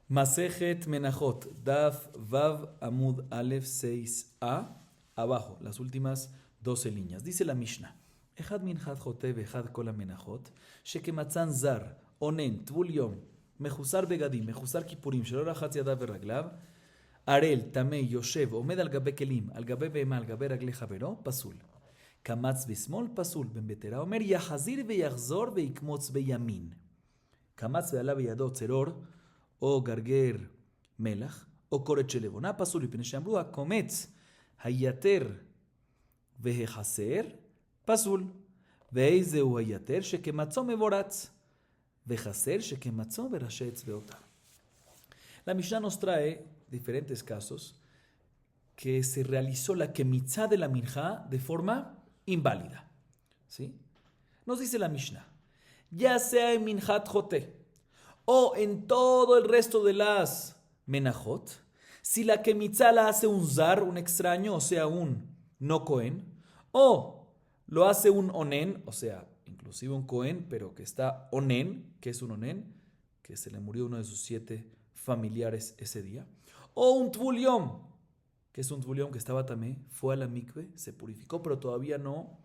Masejet Menachot, Daf Vav Amud Aleph 6a, abajo, las últimas 12 líneas. Dice la Mishnah: Echad minchad jotev, echad kol amenachot, shekematzan zar, onen, tvul yom, mechusar begadim, mechusar kipurim, shelo rachatz yadav veraglav, arel, tamei, yoshev, omed al gabe kelim, al gabe behema, al gabe ragle javero, pasul. Kamatz bismol, pasul, ben betera, omer yahazir veyachzor veikmotz beyamin. Kamatz ve'ala beyado tzeror, או גרגר מלח, או קורת של לבונה, פסול מפני שאמרו הקומץ היתר והחסר, פסול. ואיזהו היתר שכמצו מבורץ, וחסר שכמצו בראשי אצבעותיו. La Mishnah nos trae diferentes casos que se realizó la kemitzá de la minjá de forma inválida. ¿Sí? Nos dice la Mishnah, ya sea en minjat joté, o en todo el resto de las menajot, si la kemitzá la hace un zar, un extraño, o sea, un no cohen, o lo hace un onen, o sea, inclusive un cohen, pero que está onen, que es un onen, que se le murió uno de sus 7 familiares ese día, o un tvul yom, que es un tvul yom que estaba también, fue a la mikve, se purificó, pero todavía no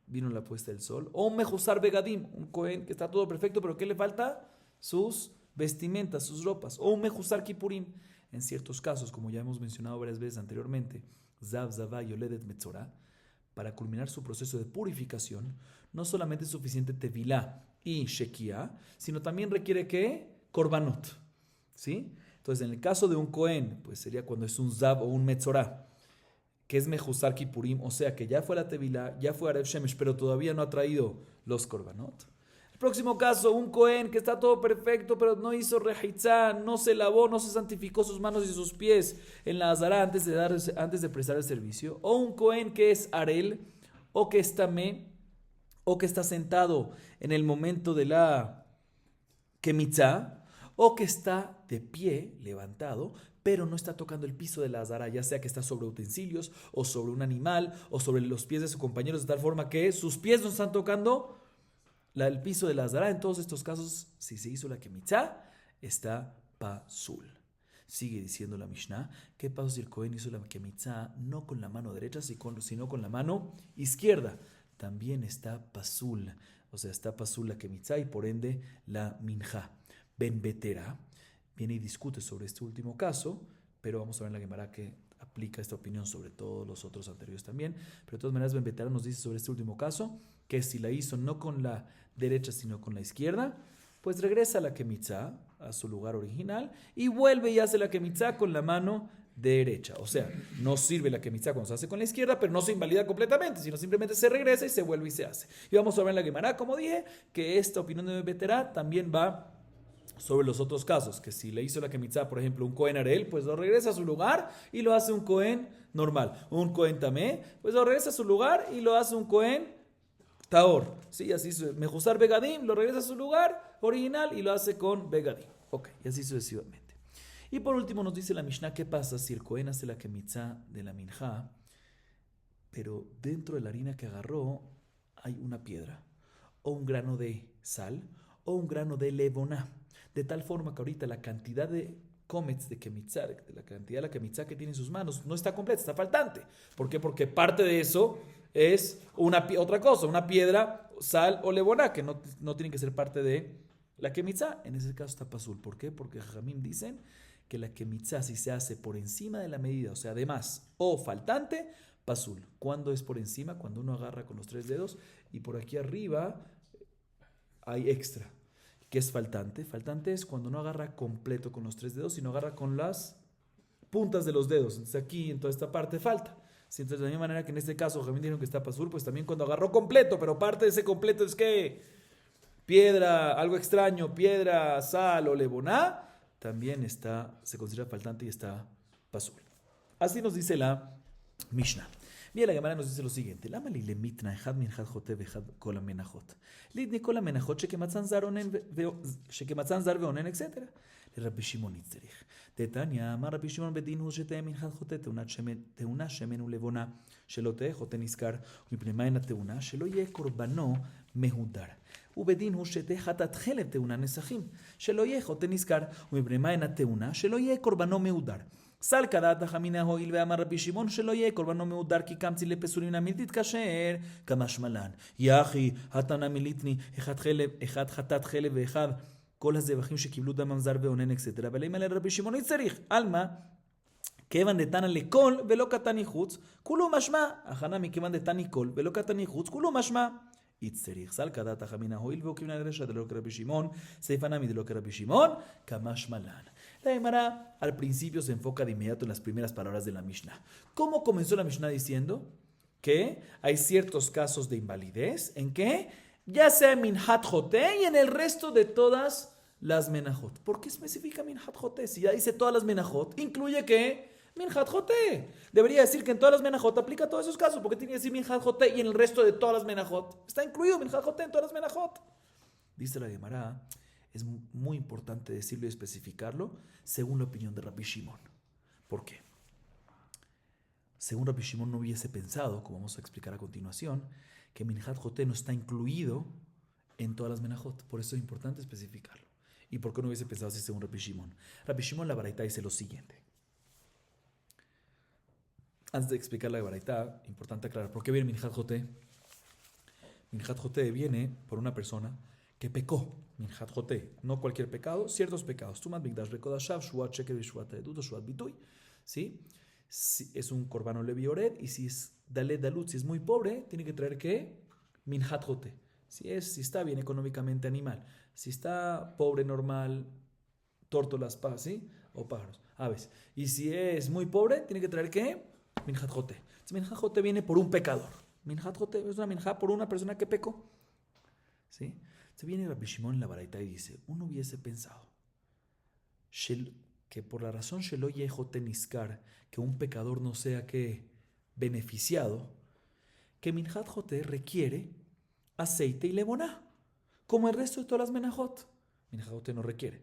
vino la puesta del sol, o un mejusar begadim, un cohen que está todo perfecto, pero ¿qué le falta? Sus vestimentas, sus ropas, o un mejusar kipurim. En ciertos casos, como ya hemos mencionado varias veces anteriormente, zav, zavá, yoledet, metzorá, para culminar su proceso de purificación, no solamente es suficiente tevilá y shekiá, sino también requiere ¿qué? Korbanot, ¿sí? Entonces, en el caso de un cohen, pues sería cuando es un zav o un metzorá, que es mejusar kipurim, o sea que ya fue la tevilá, ya fue arev shemesh, pero todavía no ha traído los korbanot. Próximo caso, un cohen que está todo perfecto, pero no hizo rejitzá, no se lavó, no se santificó sus manos y sus pies en la azara antes de prestar el servicio. O un cohen que es arel, o que está o que está sentado en el momento de la kemitzá, o que está de pie, levantado, pero no está tocando el piso de la azara, ya sea que está sobre utensilios, o sobre un animal, o sobre los pies de sus compañeros, de tal forma que sus pies no están tocando el piso de la azara. En todos estos casos, si se hizo la kemitzá, está pasul. Sigue diciendo la Mishnah, ¿qué pasa si el cohen hizo la kemitzá no con la mano derecha, sino con la mano izquierda? También está pasul, o sea, está pasul la kemitzá y por ende la minjá. Ben Betera viene y discute sobre este último caso, pero vamos a ver en la Gemara que aplica esta opinión sobre todos los otros anteriores también. Pero de todas maneras, Ben Betera nos dice sobre este último caso que si la hizo no con la derecha sino con la izquierda, pues regresa a la kemitzá, a su lugar original, y vuelve y hace la kemitzá con la mano derecha. O sea, no sirve la kemitzá cuando se hace con la izquierda, pero no se invalida completamente, sino simplemente se regresa y se vuelve y se hace. Y vamos a ver en la Gemara, como dije, que esta opinión de Betera también va sobre los otros casos, que si le hizo la kemitzá, por ejemplo, un cohen arel, pues lo regresa a su lugar y lo hace un cohen normal. Un cohen tamé, pues lo regresa a su lugar y lo hace un cohen taor. Sí, así mejusar begadim, lo regresa a su lugar original y lo hace con begadim. Ok, y así sucesivamente. Y por último nos dice la Mishnah, ¿qué pasa si el cohen hace la kemitzá de la minjá, pero dentro de la harina que agarró hay una piedra, o un grano de sal, o un grano de levoná? De tal forma que ahorita la cantidad de comets de kemitzá, de la cantidad de la kemitzá que tiene en sus manos, no está completa, está faltante. ¿Por qué? Porque parte de eso es otra cosa, una piedra, sal o levoná, que no tienen que ser parte de la kemitzá. En ese caso está pasul. ¿Por qué? Porque Jajamim dicen que la kemitzá, si se hace por encima de la medida, o sea, de más o faltante, pasul. ¿Cuándo es por encima? Cuando uno agarra con los 3 dedos y por aquí arriba hay extra. ¿Qué es faltante? Faltante es cuando no agarra completo con los 3 dedos, sino agarra con las puntas de los dedos. Entonces aquí, en toda esta parte, falta. Si entonces, de la misma manera que en este caso, también dijeron que está pasul, pues también cuando agarró completo, pero parte de ese completo es que piedra, algo extraño, piedra, sal o levoná, también se considera faltante y está pasul. Así nos dice la Mishnah. Bien, la Gemara nos dice lo siguiente: Lama li lemitna echad minchad jotev echad kol amenachot. Lidni kol amenachot shekematzan zar veonen, etc. לרבי שמעון יצטריך. דתניא אמר רבי שמעון בדין הוא שתהא מנחת חוטא תאונה שמן ולבונה, שלא תהא חוטא נזכר, ומפני מה אין התאונה? שלא יהיה קורבנו מהודר. ובדין הוא שתחת חלב תאונה נסכים, שלא יהיה חוטא נזכר, ומברימה אין התאונה, שלא יהיה קורבנו מהודר. סל כדת החמינא הואיל ואמר רבי שמעון שלא יהיה קורבנו מהודר כי קמצי לפסולין המילתית תתקשר כמשמע לן. יחי התנא מליטני אחד חלב, אחד חטאת חלב ואחד כל הזבחים שקיבלו דם ממזר ואונן אקסטרה, אבל אם עלי רבי שמעון צריך, עלמא כיוון דתנא לכל ולא קטני חוץ, כולו משמע, הכנה מכיוון דתני כל ולא קטני חוץ, כולו משמע. יצטריך סל כדת החמינא הואיל והוא כיוון לרשע דלא כרבי שמעון, סייפא נמי דלא כרבי שמעון, כמשמע לן. La Gemara al principio se enfoca de inmediato en las primeras palabras de la Mishnah. ¿Cómo comenzó la Mishnah diciendo? Que hay ciertos casos de invalidez en que ya sea en Minhat Joté y en el resto de todas las Menajot. ¿Por qué especifica Minhat Joté? Si ya dice todas las Menajot, incluye que Minhat Joté. Debería decir que en todas las Menajot aplica todos esos casos. ¿Por qué tiene que decir Minhat Joté y en el resto de todas las Menajot? Está incluido Minhat Joté en todas las Menajot. Dice la Gemara, es muy importante decirlo y especificarlo según la opinión de Rabbi Shimon. ¿Por qué? Según Rabbi Shimon no hubiese pensado, como vamos a explicar a continuación, que Minhat Joté no está incluido en todas las Menajot. Por eso es importante especificarlo. ¿Y por qué no hubiese pensado así según Rabbi Shimon? Rabbi Shimon la Baraita dice lo siguiente. Antes de explicar la Baraita, importante aclarar, ¿por qué viene Minhat Joté? Minhat Joté viene por una persona que pecó. Minhat Joté, no cualquier pecado, ciertos pecados. Tumat Mikdash Bekodashav, Shuat Sheker, Shuat Edut, Shuat Bituy. ¿Sí? Si es un corbano Levi Ored, y si es Dalet Dalut, si es muy pobre, tiene que traer ¿qué? Minhat Joté. Si está bien económicamente animal, si está pobre normal, tórtolas, ¿sí? O pájaros, aves. Y si es muy pobre, tiene que traer ¿qué? Minhat Joté. Entonces, Minhat Joté viene por un pecador. Minhat Joté es una minjá por una persona que pecó. ¿Sí? Se viene Rabbi Shimon en la Baraita y dice, uno hubiese pensado que por la razón Shelo Yehote Niskar, que un pecador no sea que beneficiado, que Minhat Joté requiere aceite y levoná, como el resto de todas las menajot. Minhat Joté no requiere.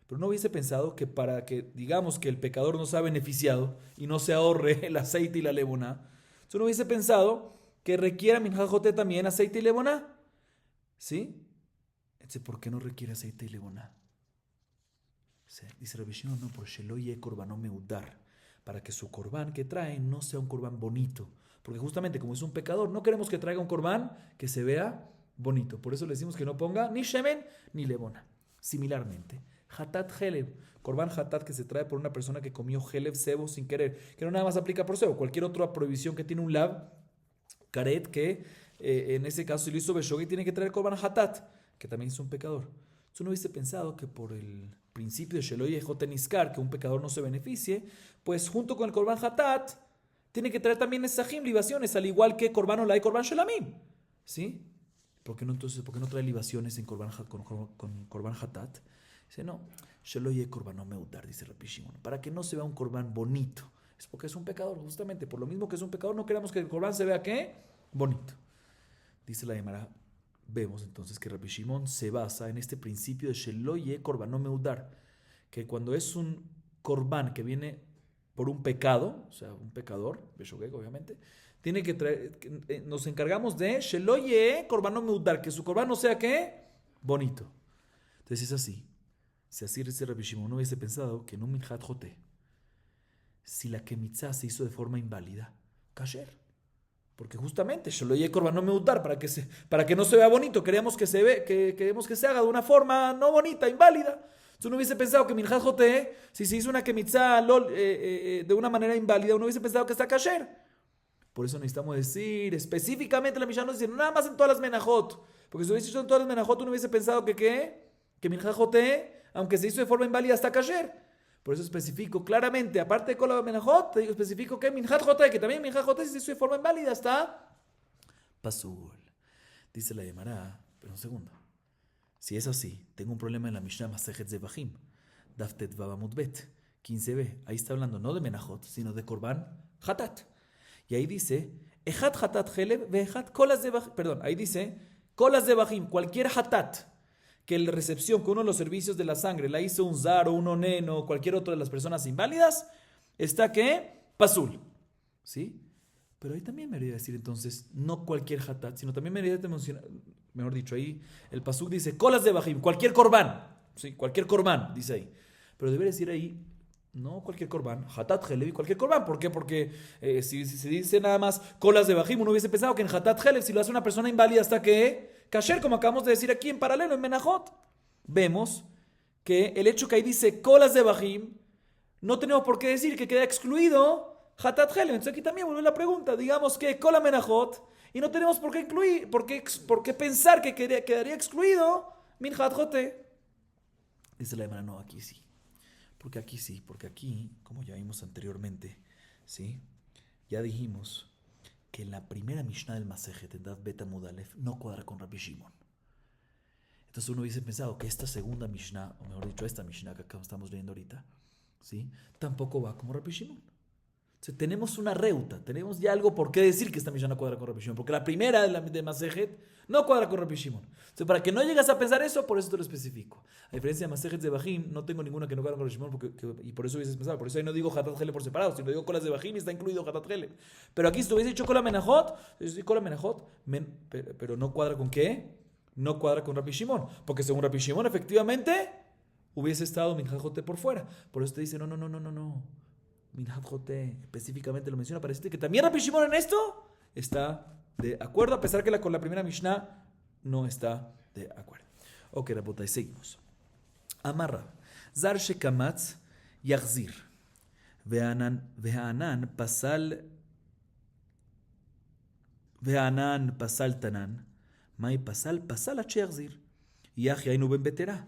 Pero no hubiese pensado que para que digamos que el pecador no sea beneficiado y no se ahorre el aceite y la levoná, entonces no hubiese pensado que requiera Minhat Joté también aceite y levoná. ¿Sí? Entonces, ¿por qué no requiere aceite y levoná? Dice Rabbi Shimon, no, por Shelo Yeh Korbanó Meudar, para que su corbán que trae no sea un corbán bonito. Porque justamente como es un pecador, no queremos que traiga un corbán que se vea bonito. Por eso le decimos que no ponga ni shemen ni levona. Similarmente, Hatat Helev, corbán Hatat que se trae por una persona que comió Helev, cebo sin querer, que no nada más aplica por cebo, cualquier otra prohibición que tiene un lab, Karet, que en ese caso si lo hizo Beshogi, tiene que traer corbán Hatat, que también es un pecador. Tú no hubiese pensado que por el principio de Shelo Yehote Niskar, que un pecador no se beneficie, pues junto con el corbán Hatat, tiene que traer también esajim, libaciones, al igual que corbán Olá y corbán Shelamim. ¿Sí? ¿Por qué no trae libaciones en con corbán Hatat? Dice, no, Shelo Yeh Korbanó Meudar, dice Rabbi Shimon, para que no se vea un corbán bonito. Es porque es un pecador, justamente. Por lo mismo que es un pecador, no queremos que el corbán se vea, ¿qué? Bonito. Dice la Gemara. Vemos entonces que Rabbi Shimon se basa en este principio de Shelo Yeh Korbanó Meudar, que cuando es un corbán que viene por un pecado, o sea, un pecador, Beshogeg obviamente, tiene que traer, nos encargamos de Shelo Yeh Korbanó Meudar, que su corbán no sea ¿qué? Bonito. Entonces es así. Si así dice Rabbi Shimon, no hubiese pensado que en un Minhat Joté, si la Kemitzá se hizo de forma inválida, kasher. Porque justamente Shelo Yeh Korbanó Meudar, para que no se vea bonito, queremos que se haga de una forma no bonita, inválida. Entonces uno hubiese pensado que Minhat Joté, si se hizo una Kemitzá de una manera inválida, uno hubiese pensado que está kasher. Por eso necesitamos decir específicamente, la Mishnah nos dice, no nada más en todas las menajot. Porque si hubiese hecho en todas las menajot, uno hubiese pensado que ¿qué? Que Minhat Joté, aunque se hizo de forma inválida, está kasher. Por eso especifico claramente, aparte de Kol Menajot, te digo especifico que Minhat Joté, que también Minhat Joté, si se hizo de forma inválida, está pasul. Dice la Gemara, pero un segundo. Si es así, tengo un problema en la Mishnah Masejet Zebahim, Daf Tet Vav Amud Bet, 15b. Ahí está hablando no de Menajot, sino de Korban Hatat. Y ahí dice, Ejat Hatat Helev, Vejat Kolas Zebahim. Perdón, ahí dice, Kolas Zebahim, cualquier Hatat, que la recepción, que uno de los servicios de la sangre la hizo un zar o un onen o cualquier otra de las personas inválidas, está ¿qué? Pasul. ¿Sí? Pero ahí también me debería decir entonces, no cualquier hatat, sino también me debería mencionar, Mejor dicho, ahí el pasuk dice colas de bajim, cualquier corbán. Sí, cualquier corbán, dice ahí. Pero debería decir ahí, no cualquier corbán, hatat helev, cualquier corbán. ¿Por qué? Porque si se dice nada más colas de bajim, uno hubiese pensado que en hatat helev, si lo hace una persona inválida hasta que kasher, como acabamos de decir aquí en paralelo, en Menajot, vemos que el hecho que ahí dice colas de bajim, no tenemos por qué decir que queda excluido hatat helev. Entonces aquí también vuelve la pregunta, digamos que cola menajot, y no tenemos por qué incluir, por qué pensar que quedaría excluido minjat jote. Dice la hermana, no, aquí sí. Porque aquí, como ya vimos anteriormente, ¿sí? Ya dijimos que la primera Mishnah del Masejet, en Daf Bet Amud Aleph, no cuadra con Rabbi Shimon. Entonces uno hubiese pensado que esta segunda Mishnah, o mejor dicho, esta Mishnah que acá estamos leyendo ahorita, ¿sí? Tampoco va como Rabbi Shimon. O sea, tenemos una reuta, tenemos ya algo por qué decir que esta Mishnah no cuadra con Rabbi Shimon, porque la primera de Masejet no cuadra con Rabbi Shimon. Entonces, para que no llegas a pensar eso, por eso te lo especifico. A diferencia de Masejet de Bajim, no tengo ninguna que no cuadra con Rabbi Shimon, y por eso hubieses pensado. Por eso ahí no digo Hatat Hele por separado, sino digo colas de Bajim y está incluido Hatat Hele. Pero aquí si te hubiese dicho cola menajot, cola menajot, pero no cuadra con qué? No cuadra con Rabbi Shimon, porque según Rabbi Shimon, efectivamente, hubiese estado Minjat Jote por fuera. Por eso te dice, no. Minjat Jote específicamente lo menciona para decirte que también Rabbi Shimon en esto está de acuerdo, a pesar que con la primera Mishnah no está de acuerdo. Ok, Rabotai, seguimos. Amarra. Zar shekamatz yachzir. Ve'anan pasal tanan. Mai pasal ache yachzir. Yach yainu ben betera.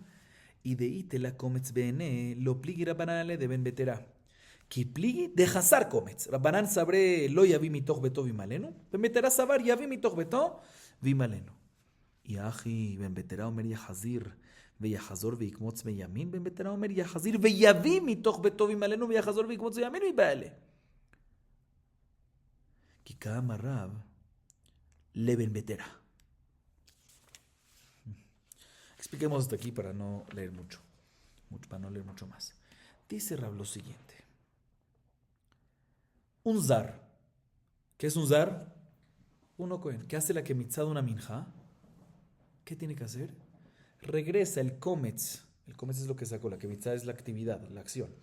Y de ite la cometz bene lo pligi rabanale de ben betera. Kipligi de Hazar Comets. Rabbanan sabre lo yavi mitoch beto vimalenu. Ben betera sabar yavi mitoch beto vimalenu. Y aji ben betera omer yahazir. Veyahazor veikmotz beyamin. Ben betera omer yahazir. Veyavi mitoch beto vimalenu. Veyahazor veikmotz beyamin vibaele. Kikama Rab le ben betera. Expliquemos hasta aquí para no leer mucho. Para no leer mucho más. Dice Rab lo siguiente. Un zar. ¿Qué es un zar? Uno cohen que hace la kemitzá de una minja. ¿Qué tiene que hacer? Regresa el kometz. El kometz es lo que sacó. La kemitzá es la actividad, la acción.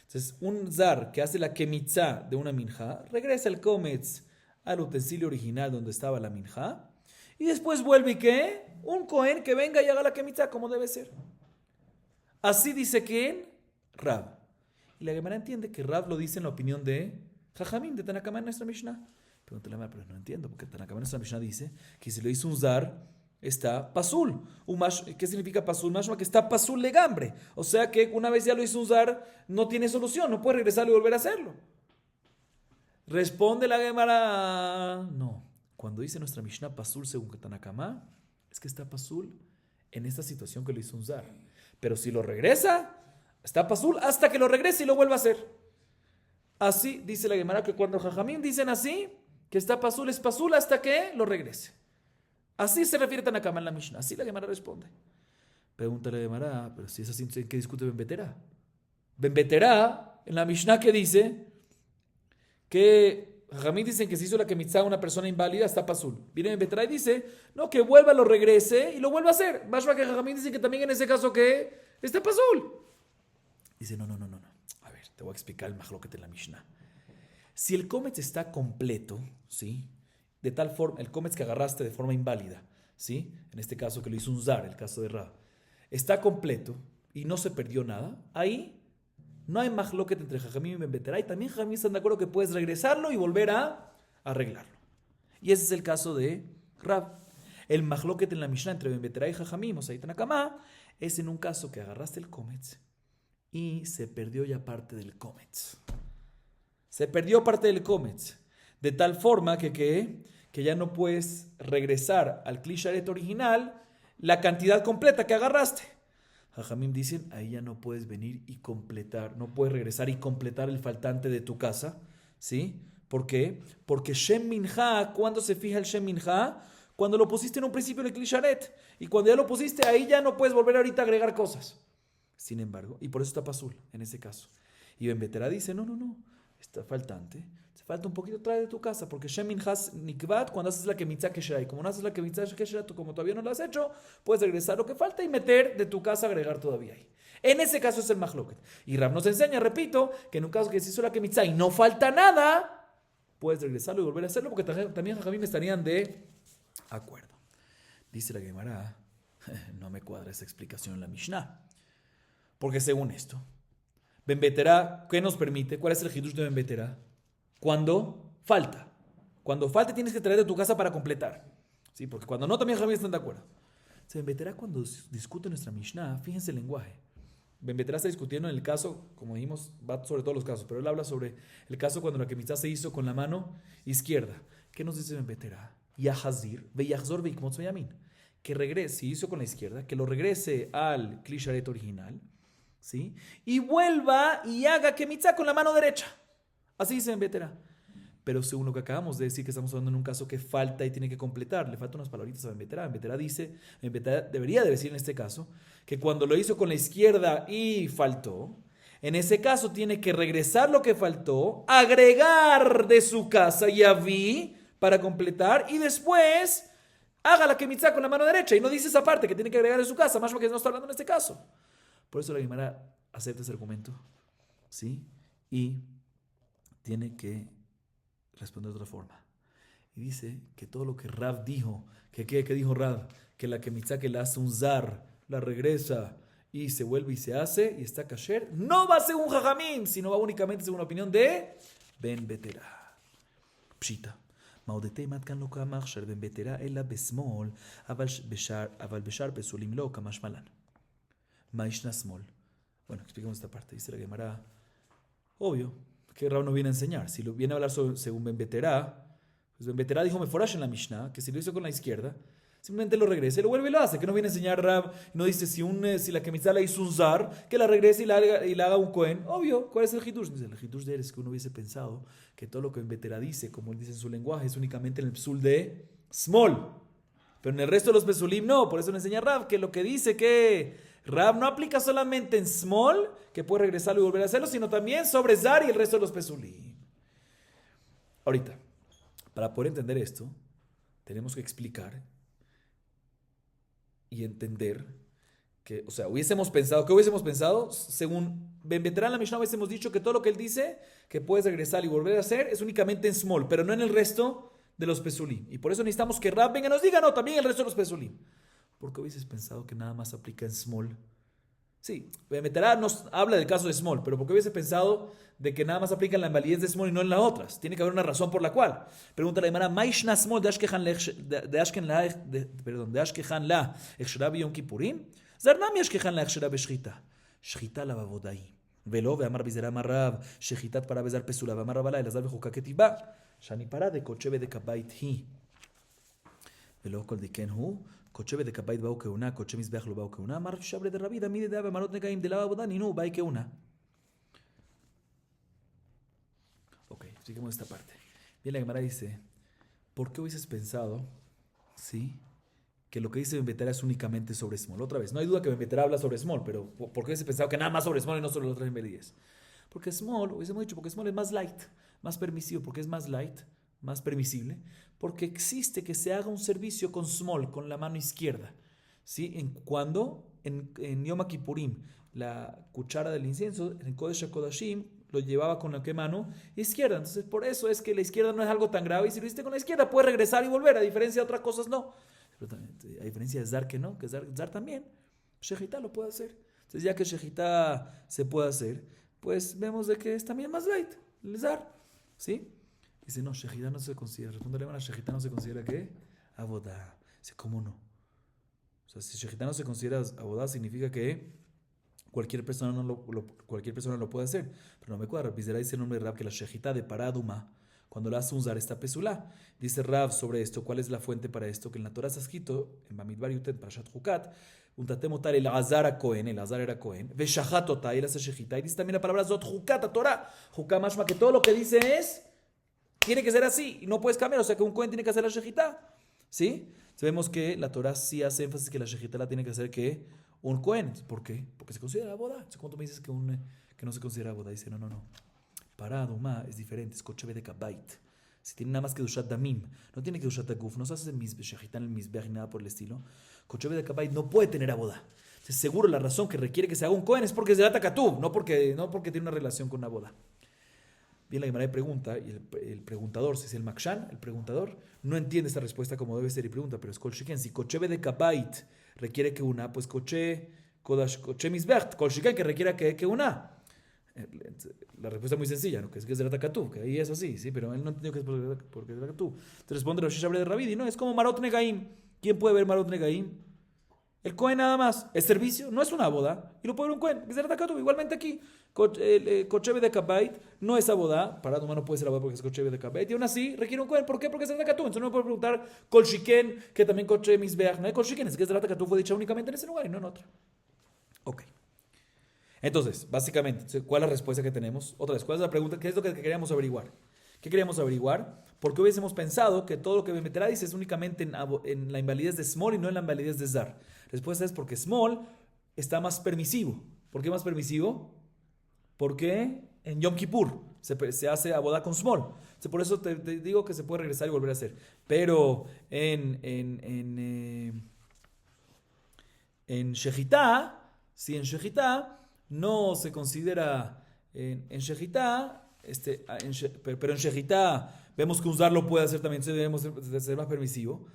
Entonces, un zar que hace la kemitzá de una minja, regresa el kometz al utensilio original donde estaba la minja. Y después vuelve y ¿qué? Un cohen que venga y haga la kemitzá como debe ser. Así dice ¿quién? Rab. Y la Gemara entiende que Rab lo dice en la opinión de Jajamim de Tanakama en nuestra Mishnah. Pregúntale a la pero no entiendo, porque Tanakama en nuestra Mishnah dice que si lo hizo un zar, está pasul. ¿Qué significa pasul? Mashma que está pasul legambre. O sea que una vez ya lo hizo un zar, no tiene solución, no puede regresar y volver a hacerlo. Responde la Gemara, no. Cuando dice nuestra Mishnah pasul según Tanakama, es que está pasul en esta situación que lo hizo un zar. Pero si lo regresa, está pasul hasta que lo regrese y lo vuelva a hacer. Así dice la Gemara que cuando Jajamín dicen así, que está pasul es pasul hasta que lo regrese. Así se refiere Tanakama en la Mishnah. Así la Gemara responde. Pregúntale a la Gemara, pero si es así, ¿en qué discute Ben Betera? Ben Betera, en la Mishnah que dice que Jajamín dicen que se hizo la kemitzá a una persona inválida, está pasul. Viene Ben Betera y dice, no, que vuelva, lo regrese y lo vuelva a hacer. Más que Jajamín dice que también en ese caso que está pasul. Dice, no. Te voy a explicar el mahloket en la Mishnah. Si el kometz está completo, ¿sí? De tal forma, el kometz que agarraste de forma inválida, ¿sí? En este caso que lo hizo un zar, el caso de Ra, está completo y no se perdió nada, ahí no hay mahloket entre Jajamim y Ben Betera, y también Jajamim están de acuerdo que puedes regresarlo y volver a arreglarlo. Y ese es el caso de Rab. El mahloket en la Mishnah entre Ben Betera y Jajamim, o sea, y Tanakama, es en un caso que agarraste el kometz y se perdió ya parte del kometz. Se perdió parte del kometz. De tal forma que ya no puedes regresar al kli sharet original la cantidad completa que agarraste. Jajamim dicen, ahí ya no puedes venir y completar, no puedes regresar y completar el faltante de tu casa. ¿Sí? ¿Por qué? Porque Shem Minha, ¿cuándo se fija el Shem Minha? Cuando lo pusiste en un principio del kli sharet. Y cuando ya lo pusiste, ahí ya no puedes volver ahorita a agregar cosas. Sin embargo, y por eso está pasul en ese caso. Y Ben Betera dice, no. está faltante. Te falta un poquito, trae de tu casa, porque Shem Minhas Nikvat, cuando haces la Kemitzah Kesherá, y como no haces la Kemitzah Kesherá, tú como todavía no lo has hecho, puedes regresar lo que falta y meter de tu casa, agregar todavía ahí. En ese caso es el Mahloket. Y Rab nos enseña, repito, que en un caso que se hizo la Kemitzah y no falta nada, puedes regresarlo y volver a hacerlo, porque también Jajamim estarían de acuerdo. Dice la Gemara, no me cuadra esa explicación en la Mishnah. Porque según esto, Ben Beterá, ¿qué nos permite? ¿Cuál es el hidush de Ben Beterá? Cuando falta. Cuando falta tienes que traer de tu casa para completar. ¿Sí? Porque cuando no, también Jajamim están de acuerdo. Ben Beterá, cuando discute nuestra Mishnah, fíjense el lenguaje. Ben Beterá está discutiendo en el caso, como dijimos, va sobre todos los casos, pero él habla sobre el caso cuando la Kemitzah se hizo con la mano izquierda. ¿Qué nos dice Ben Beterá? Yahazir, veyahzor veikmotz veyamin. Que regrese, si hizo con la izquierda, que lo regrese al Kli Sharet original, ¿sí? Y vuelva y haga Kemitzah con la mano derecha. Así dice Ben Beterá. Pero según lo que acabamos de decir, que estamos hablando en un caso que falta y tiene que completar, le faltan unas palabritas a Ben Beterá. Ben Beterá dice, Ben Beterá debería de decir en este caso, que cuando lo hizo con la izquierda y faltó, en ese caso tiene que regresar lo que faltó, agregar de su casa Yaví para completar y después haga la Kemitzah con la mano derecha. Y no dice esa parte que tiene que agregar de su casa, más porque no está hablando en este caso. Por eso la Gemara acepta ese argumento, ¿sí? Y tiene que responder de otra forma. Y dice que todo lo que Rav dijo, que dijo Rav, que la Kemitzah que la hace un zar, la regresa y se vuelve y se hace y está kasher, no va según Jajamim, sino va únicamente según la opinión de Ben Beterá. Pshita. מעודתי עמד כאן לא כאמר שר בן בטרה אלא בשמאל, אבל בשאר פסולים לא כמשמלן. מה ישנה שמאל? Bueno, expliquemos esta parte. Dice la Gemara, obvio, que Rab nos viene a enseñar. Si lo viene a hablar según Ben Beterá, pues Ben Beterá dijo Meforash en la Mishnah, que si lo hizo con la izquierda, simplemente lo regresa y lo vuelve y lo hace. Que no viene a enseñar Rab, no dice si la Kemitzah la hizo un zar, que la regrese y la haga un Cohen. Obvio, ¿cuál es el hidush? Dice, el hidush de él es que uno hubiese pensado que todo lo que Ben Beterá dice, como él dice en su lenguaje, es únicamente en el psul de small. Pero en el resto de los pesulim no. Por eso le enseña Rab que lo que dice que Rab no aplica solamente en small, que puede regresarlo y volver a hacerlo, sino también sobre zar y el resto de los pesulim. Ahorita, para poder entender esto, tenemos que explicar y entender que, o sea, hubiésemos pensado, según Ben Beterá en la Mishnah hubiésemos dicho que todo lo que él dice, que puedes regresar y volver a hacer, es únicamente en small, pero no en el resto de los pesulim. Y por eso necesitamos que Rab venga y nos diga, no, también el resto de los pesulim. ¿Por qué hubieses pensado que nada más aplica en small? Sí, Ben Beterá nos habla del caso de small, pero ¿por qué hubiese pensado de que nada más aplica en la invalidez de small y no en las otras? Tiene que haber una razón por la cual. Pregunta la Gemara, ¿Maishna small de Ashkehan la Echshera b'Yom Kippurim? Zarnam Ashkehan la Echshera b'Shchita. Shchita la b'Avodai. ולא ואמר בזרע אמר רב שחיטת פרה בזר פסולה ואמר רב עלי אלעזר וחוקה כתיבה שאני פרה דקודשי בדקבית היא ולא כל דכן הוא קודשי בדקבית באו כהונה קודשי מזבח לא באו כהונה אמר שברי דרבי דמי דדעה במנות נגעים דלה עבודה נינו באי כהונה. Ok, sigamos esta parte. Bien, la Gemara dice, ¿por qué hubieses pensado, sí, que lo que dice Ben Beterá es únicamente sobre small? Otra vez, no hay duda que Ben Beterá habla sobre small, pero ¿por qué hubiese pensado que nada más sobre small y no sobre las otras invalidez? Porque small, hubiésemos dicho, porque small es más light, más permisivo. ¿Por qué es más light, más permisible? Porque existe que se haga un servicio con small, con la mano izquierda, ¿sí? En Yom Kippurim, la cuchara del incienso, en Kodesh HaKodashim, lo llevaba con la mano izquierda. Entonces, por eso es que la izquierda no es algo tan grave. Y si lo hiciste con la izquierda, puedes regresar y volver, a diferencia de otras cosas, no. Pero también, a diferencia de Zar que no, que Zar también, Shejitá lo puede hacer. Entonces, ya que Shejitá se puede hacer, pues vemos de que es también más light, el Zar, ¿sí? Dice, no, Shejitá no se considera. Responde la Shejitá no se considera ¿qué? Abodá. Dice, ¿cómo no? O sea, si Shejitá no se considera abodá, significa que cualquier persona lo puede hacer. Pero no me cuadra. Bizera dice el nombre de Rab que la Shejitá de Paraduma, cuando la hace un zar, está pesulá. Dice Rav sobre esto, ¿cuál es la fuente para esto? Que en la Torah está escrito, en Bamidbar Yutet, Parashat Hukat, un tatemotar el azar a Cohen, el azar era Cohen, veshachatota, él hace shejita. Y dice también la palabra zot Hukat, a Torah. Hukat mashma, que todo lo que dice tiene que ser así, y no puedes cambiar, o sea que un Cohen tiene que hacer la shejita. ¿Sí? Sabemos que la Torah sí hace énfasis que la shejita la tiene que hacer que un Cohen. ¿Por qué? Porque se considera boda. ¿Cómo tú me dices que no se considera boda? Dice, no. Para Adumá es diferente, es Kochebe de Kabait. Si tiene nada más que Dushat Damim, no tiene que Dushat Aguf, no se hace Shejitán el Mizbeach ni nada por el estilo. Kochebe de Kabait no puede tener abodá. Seguro la razón que requiere que se haga un Kohen es porque es de Ata Katub, no porque tiene una relación con una boda. Bien, la Gemara pregunta, y el preguntador, si es el Makshan, el preguntador, no entiende esta respuesta como debe ser y pregunta, pero es Kol Shiken. Si Kochebe de Kabait requiere que una, pues Koche Mizbeach, Kol Shiken que requiera que una. La respuesta es muy sencilla, ¿no? que es de la Takatú, que ahí es así, ¿sí? Pero él no entendió que es porque es de la Takatú. Entonces responde Rosh Hashanah de Rabidi, no, es como Marot Negaim. ¿Quién puede ver Marot Negaim? El Cohen nada más. Es servicio, no es una boda. Y lo puede ver un Cohen, que es de la Takatú. Igualmente aquí, Kochebe de Kabait no es boda. Para Duma no puede ser boda porque es Kochebe de Kabait. Y aún así requiere un Cohen. ¿Por qué? Porque es de la Takatú. Entonces no me puede preguntar Kol Shiken, que también Koche Mizbeach. No hay Kol Shiken, es que es de la Takatú, fue dicha únicamente en ese lugar y no en otro. Ok. Entonces, básicamente, ¿cuál es la respuesta que tenemos? Otra vez, ¿cuál es la pregunta? ¿Qué es lo que queríamos averiguar? ¿Qué queríamos averiguar? Porque hubiésemos pensado que todo lo que Bemeterá dice es únicamente en la invalidez de Small y no en la invalidez de Zar. La respuesta es porque Small está más permisivo. ¿Por qué más permisivo? Porque en Yom Kippur se hace abodá con Small. Entonces, por eso te digo que se puede regresar y volver a hacer. Pero en Shejitá, si en Shejitá no se considera en Shejitá, pero en Shejitá vemos que un zar lo puede hacer también, debemos ser más permisivo.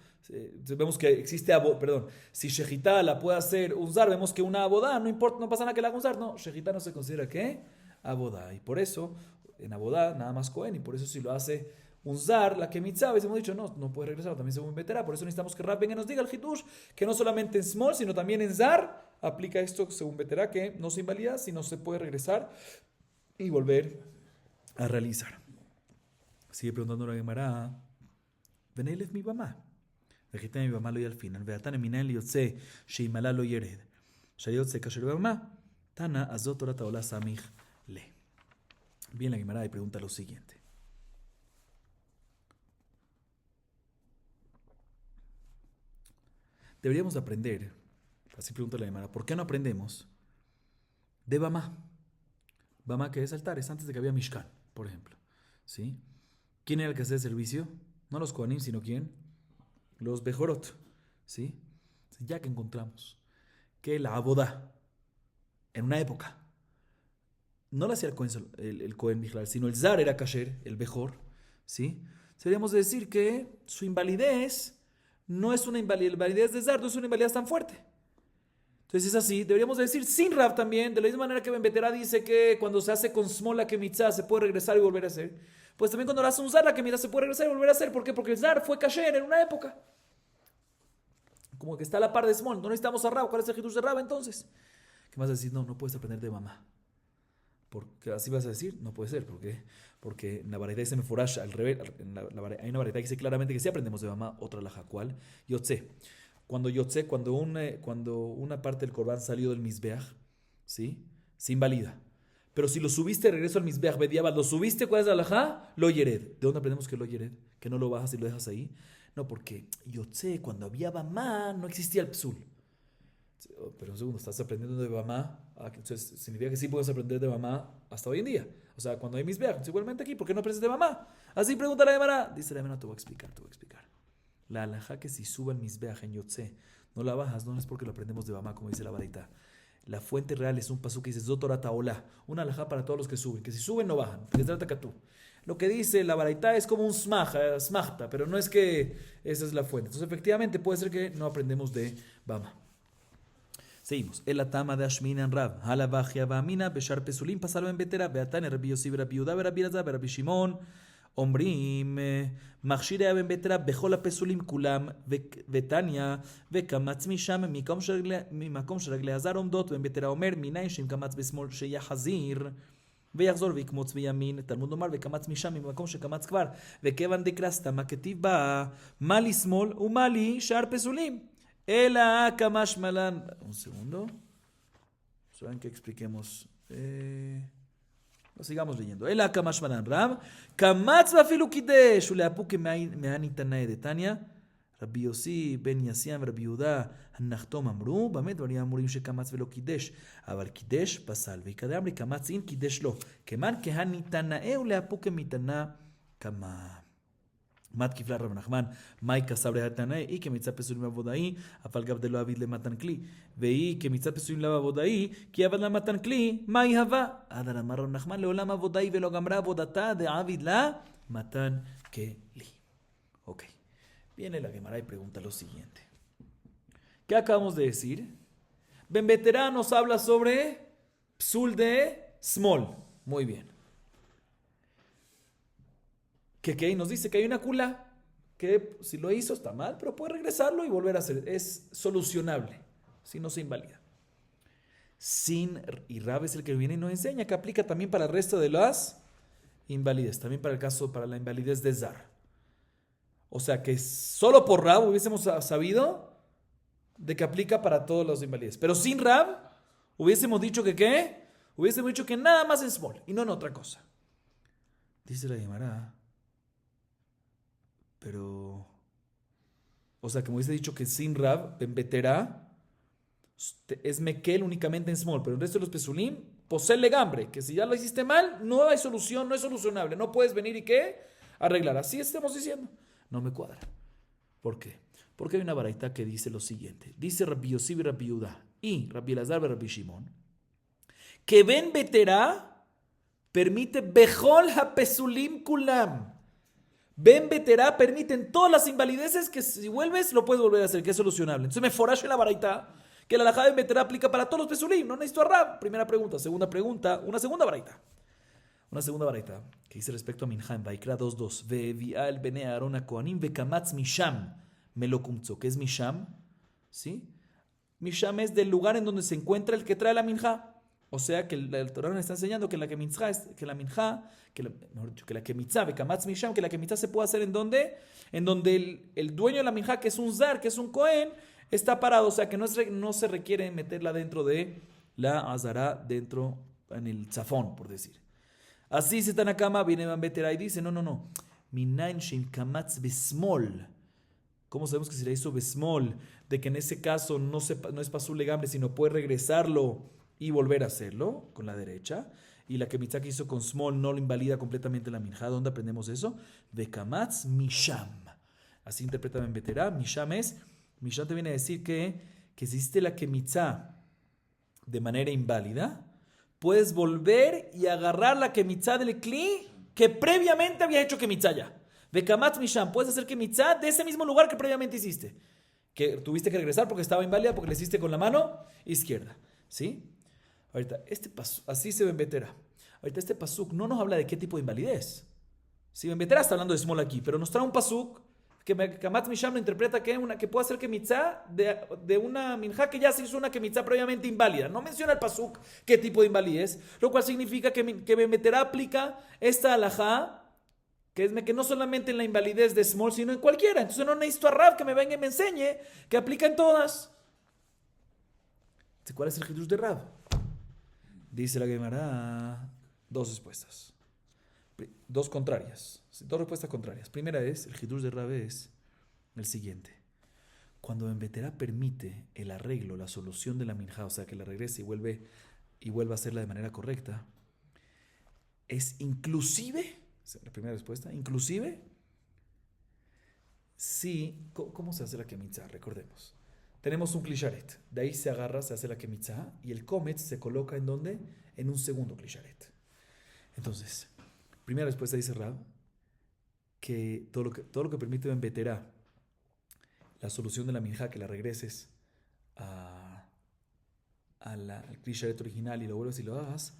Vemos que existe perdón, si Shejitá la puede hacer un zar, vemos que una abodá, no importa, no pasa nada que la haga un zar, no, Shejitá no se considera ¿qué? Abodá, y por eso en abodá nada más Cohen, y por eso si lo hace un zar, la que mitzvah, hemos dicho, no puede regresar, también según Beterá, por eso necesitamos que Rab venga y nos diga el Hitush, que no solamente en Small, sino también en zar, aplica esto según Beterá, que no se invalida, sino se puede regresar y volver a realizar. Sigue preguntando la Gemara, Venelef mi mamá. Vejita mi mamá lo y al final. Veatan eminel yotze sheimala lo yered. Shayotze kasher mamá. Tana azot orat ola samich le. Bien la Gemara y pregunta lo siguiente. Deberíamos aprender, así pregunta la Gemara, ¿por qué no aprendemos de Bamá? Bamá que es altar, es antes de que había Mishkan, por ejemplo. ¿Sí? ¿Quién era el que hacía el servicio? No los Kohanim, sino ¿quién? Los Bejorot. ¿Sí? Ya que encontramos que la abodá, en una época, no la hacía el Kohen Mijlal, sino el Zar era Kasher, el Bejor. ¿Sí? Deberíamos decir que su invalidez no es una invalidez de Zar, no es una invalidez tan fuerte. Entonces es así, deberíamos decir sin Rab también, de la misma manera que Ben Beterá dice que cuando se hace con Smol la Kemitzá se puede regresar y volver a hacer. Pues también cuando lo hace un Zar la Kemitzá se puede regresar y volver a hacer. ¿Por qué? Porque el Zar fue Kasher en una época. Como que está a la par de Smol, no necesitamos a Rab. ¿Cuál es el Hitush de Rab entonces? ¿Qué vas a decir? No puedes aprender de mamá. Porque así vas a decir, no puede ser. ¿Por qué? Porque en la variedad dice Meforash al revés. Hay una variedad que dice claramente que sí aprendemos de mamá, otra la Jacual. Yotze. Cuando una parte del Corbán salió del Mizbeach, ¿sí? Se invalida. Pero si lo subiste de regreso al Mizbeach, Bediabal, ¿lo subiste? ¿Cuál es la halajá? Lo yered. ¿De dónde aprendemos que lo yered? Que no lo bajas y lo dejas ahí. No, porque Yotze, cuando había Bamá, no existía el Psul. Pero un segundo, estás aprendiendo de Bamá. Entonces significa que sí puedes aprender de Bamá hasta hoy en día. O sea, cuando hay Mizbeach, igualmente aquí, ¿por qué no aprendes de Bamá? Así pregunta la Gemara. Dice la Gemara, te voy a explicar. La halajá que si sube el Mizbeach en Yotze, no la bajas, no es porque lo aprendemos de Bamá, como dice la Baraita. La fuente real es un pasú que dice Zotorata Ola, una halajá para todos los que suben, que si suben no bajan, que es Takatú. Lo que dice la Baraita es como un smachta, pero no es que esa es la fuente. Entonces, efectivamente, puede ser que no aprendemos de Bamá. Seguimos. El atama de Ashminan Rab, Halabajia Bamina, Beshar Pesulim, pasalo en Betera, Beatane, Rabbi Yosib, Rabbi Yuda, Rabbi Elazar, Rabbi Shimon. אומרים, מכשיר היה בן ביתרה בכל הפסולים כולם, וקמץ משם ממקום שרגלי הזר עומדות, בן ביתרה אומר, מניין שאם קמץ בשמאל שיחזיר, ויחזור ויקמוץ בימין, תלמוד נאמר, וקמץ משם ממקום שקמץ כבר, וכיוון דקרסתא, מה כתיב בה, מה לי שמאל ומה לי שאר פסולים, אלא כמש מלן. Un segundo. Saben que expliquemos. Lo sigamos leyendo. El Akamash Malan Rab. Kamatz Bafilu Kidesh. Uleapu que me han itanae de Tania. Rabbi Yossi ben Yasiam Rabbi Yehuda Nachtom Amru, Bamet Varim Amurim Shekamatz Velo Kidesh, Aval Kidesh Pasal, Veikadam le Kamatz in Kidesh lo, Keman Kehan Nitanaeu leapu Kemitana Kama. mat kifla Rab Nachman, Maika Sabre Hatanae, y que mitzah pesulim avodai, Afal Gav de lo avid le matan kli, Vei que mitzah pesulim la avodai, Ki avad la matan kli, Mai hava, Adar Amar Rab Nachman, Leolam avodai velo gamra avodata de avid la matan kli. Ok. Viene la Gemara y pregunta lo siguiente. ¿Qué acabamos de decir? Ben Betera nos habla sobre psul de small. Muy bien. Que nos dice que hay una kula que si lo hizo está mal, pero puede regresarlo y volver a hacer. Es solucionable, si no se invalida. Y Rab es el que viene y nos enseña que aplica también para el resto de las invalidez, también para el caso, para la invalidez de Zar. O sea que solo por Rab hubiésemos sabido de que aplica para todos los invalides. Pero sin Rab hubiésemos dicho que ¿qué? Hubiésemos dicho que nada más en small y no en otra cosa. Dice la Gemara. Pero, o sea, que me hubiese dicho que sin Rab, en Betera, es Mekel únicamente en small, pero el resto de los pesulim, posee legambre, que si ya lo hiciste mal, no hay solución, no es solucionable. No puedes venir y ¿qué? Arreglar. Así estamos diciendo. No me cuadra. ¿Por qué? Porque hay una baraita que dice lo siguiente. Dice Rabbi Yossi y Rabbi Yehuda y Rabbi Elazar y Rabbi Shimon que Ben Betera permite Bejol HaPesulim Kulam. Ben Betera permite en todas las invalideces que si vuelves lo puedes volver a hacer, que es solucionable. Entonces me foraje en la baraita que la alajá de Ben Betera aplica para todos los pesulim. No necesito a Rab. Primera pregunta. Segunda pregunta. Una segunda baraita. Una segunda baraita que dice respecto a Minha en Vaikra 2.2. Ve'evia el bene Aaron a Kohanim ve'kamatz misham melokumtzo. ¿Qué es misham? ¿Sí? Misham es del lugar en donde se encuentra el que trae la minja. O sea que el Torah nos está enseñando que la kemitzá es que la minja, mejor dicho, que la kemitzá ve'kamatz misham, que la kemitzá se puede hacer en donde el dueño de la minja, que es un zar, que es un kohen, está parado. O sea que no se requiere meterla dentro de la azara, dentro en el zafón, por decir. Así se están acá, viene Ben Betera y dice, no. Minain sheim kamatz besmol. ¿Cómo sabemos que se le hizo besmol? De que en ese caso no es pasul legambre, sino puede regresarlo y volver a hacerlo con la derecha. Y la kemitzá que hizo con small no lo invalida completamente la minja. ¿Dónde aprendemos eso? De kamatz misham. Así interpreta Ben Betera. Misham te viene a decir que si hiciste la kemitzá de manera inválida, puedes volver y agarrar la kemitzá del kli que previamente había hecho kemitzá ya. Vekamatz misham, puedes hacer kemitzá de ese mismo lugar que previamente hiciste. Que tuviste que regresar porque estaba inválida, porque le hiciste con la mano izquierda. ¿Sí? Ahorita, así se Ben Betera. Ahorita este pasuk no nos habla de qué tipo de invalidez. Si Ben Betera está hablando de small aquí, pero nos trae un pasuk que Kamatz Misham lo interpreta que puede hacer kemitzá de una minja que ya se hizo una kemitzá previamente inválida. No menciona el pasuk qué tipo de invalidez, lo cual significa que Ben Betera aplica esta alajá, que no solamente en la invalidez de small, sino en cualquiera. Entonces no necesito a Rab que me venga y me enseñe que aplica en todas. ¿Cuál es el hidush de Rab? Dice la Gemara, dos respuestas. Dos contrarias. Dos respuestas contrarias. Primera es, el hidush de Rab es el siguiente. Cuando Ben Betera permite el arreglo, la solución de la minja, o sea, que la regrese y vuelve a hacerla de manera correcta, es inclusive, la primera respuesta, inclusive, sí, ¿cómo se hace la kemitzá? Recordemos. Tenemos un klisharet, de ahí se agarra, se hace la kemitzá, y el kometz se coloca ¿en dónde? En un segundo klisharet. Entonces, primera respuesta dice Rab, que todo lo que permite Ben Betera, la solución de la minja, que la regreses al klisharet original y lo vuelves y lo hagas,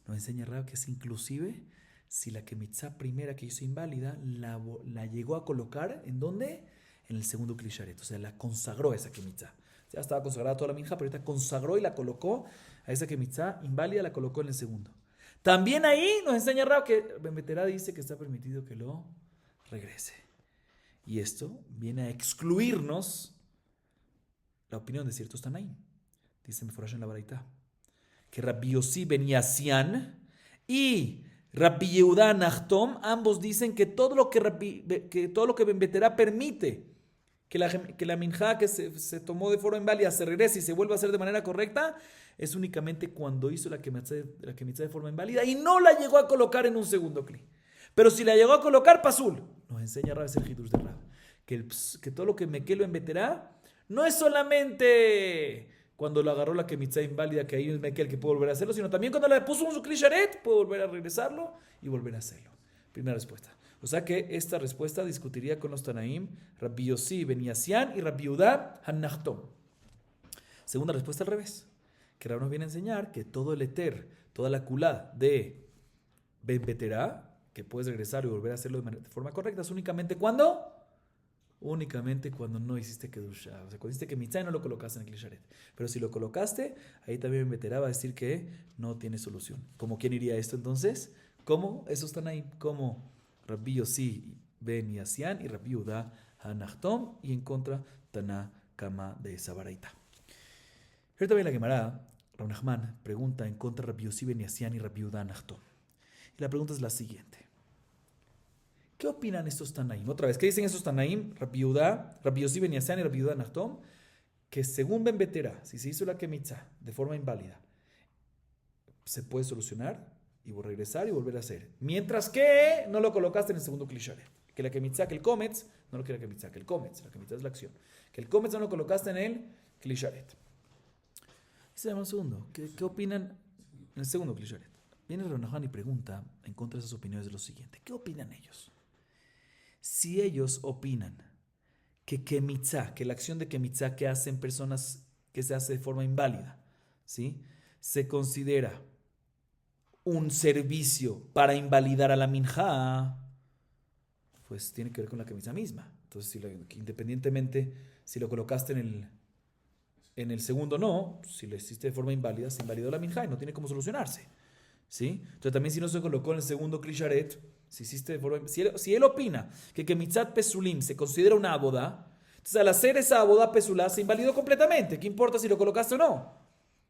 nos enseña Rab que es inclusive si la kemitzá primera que hizo inválida la llegó a colocar ¿en dónde? En el segundo klisharet, o sea, la consagró a esa kemitzá. Ya estaba consagrada toda la minja, pero ahorita consagró y la colocó a esa kemitzá inválida, la colocó en el segundo. También ahí nos enseña Rab que Ben Betera dice que está permitido que lo regrese. Y esto viene a excluirnos la opinión de ciertos Tanaim. Dice Meforash en la baraita que Rabbi Yossi ben Yasian y Rabbi Yehuda Nachtom ambos dicen que todo lo que Ben Betera permite que la minjá que se tomó de forma inválida se regrese y se vuelva a hacer de manera correcta, es únicamente cuando hizo la kemitzá de forma inválida y no la llegó a colocar en un segundo kli. Pero si la llegó a colocar, pasul. Nos enseña Rab, es el hidush de Rab, que todo lo que Mekelo en Beterá no es solamente cuando lo agarró la kemitzá inválida, que ahí es Mekel que puede volver a hacerlo, sino también cuando le puso un kli sharet, puede volver a regresarlo y volver a hacerlo. Primera respuesta. O sea que esta respuesta discutiría con los Tanaim, Rabbi Yossi ben Yassian y Rabbi Yehuda han-Nachtom. Segunda respuesta al revés, que Rab nos viene a enseñar que todo el eter, toda la kulá de Ben Beterá, que puedes regresar y volver a hacerlo de forma correcta, es únicamente cuando no hiciste kedusha, o sea, cuando hiciste kemitzá y no lo colocaste en el kli sharet. Pero si lo colocaste, ahí también Ben Beterá va a decir que no tiene solución. ¿Cómo quién iría esto entonces? ¿Cómo? Esos Tanaim, como Rabbi Yossi ben Yassian y Rabbi Yehuda han-Nachtom, y en contra Taná Kama de esa baraita. Pero también la Gemara, Rav Nachman pregunta en contra de Rabbi Yossi ben Yassian y Rabbi Yehuda han-Nachtom. Y la pregunta es la siguiente. ¿Qué opinan estos Tanaim? Otra vez, ¿qué dicen estos Tanaim? Rabbi Yossi ben Yassian y Rabbi Yehuda han-Nachtom, que según Ben Beterá, si se hizo la kemitzá de forma inválida, se puede solucionar y regresar y volver a hacer. Mientras que no lo colocaste en el segundo kli sharet. Que la kemitzá, que el kometz, no lo que la kemitzá, que el kometz. La kemitzá es la acción. Que el kometz no lo colocaste en el kli sharet. Dice un segundo. ¿Qué opinan en el segundo kli sharet? Viene Rav Nachman y pregunta en contra de esas opiniones de lo siguiente. ¿Qué opinan ellos? Si ellos opinan que kemitzá, que la acción de kemitzá que hacen personas que se hace de forma inválida, ¿sí?, se considera un servicio para invalidar a la minjá, pues tiene que ver con la kemitzá misma. Entonces, independientemente si lo colocaste en el segundo, no, si lo hiciste de forma inválida, se invalidó la minjá y no tiene cómo solucionarse. ¿Sí? Entonces, también si no se colocó en el segundo kli sharet, si él opina que kemitzat pesulim se considera una aboda, entonces al hacer esa aboda pesulá se invalidó completamente. ¿Qué importa si lo colocaste o no?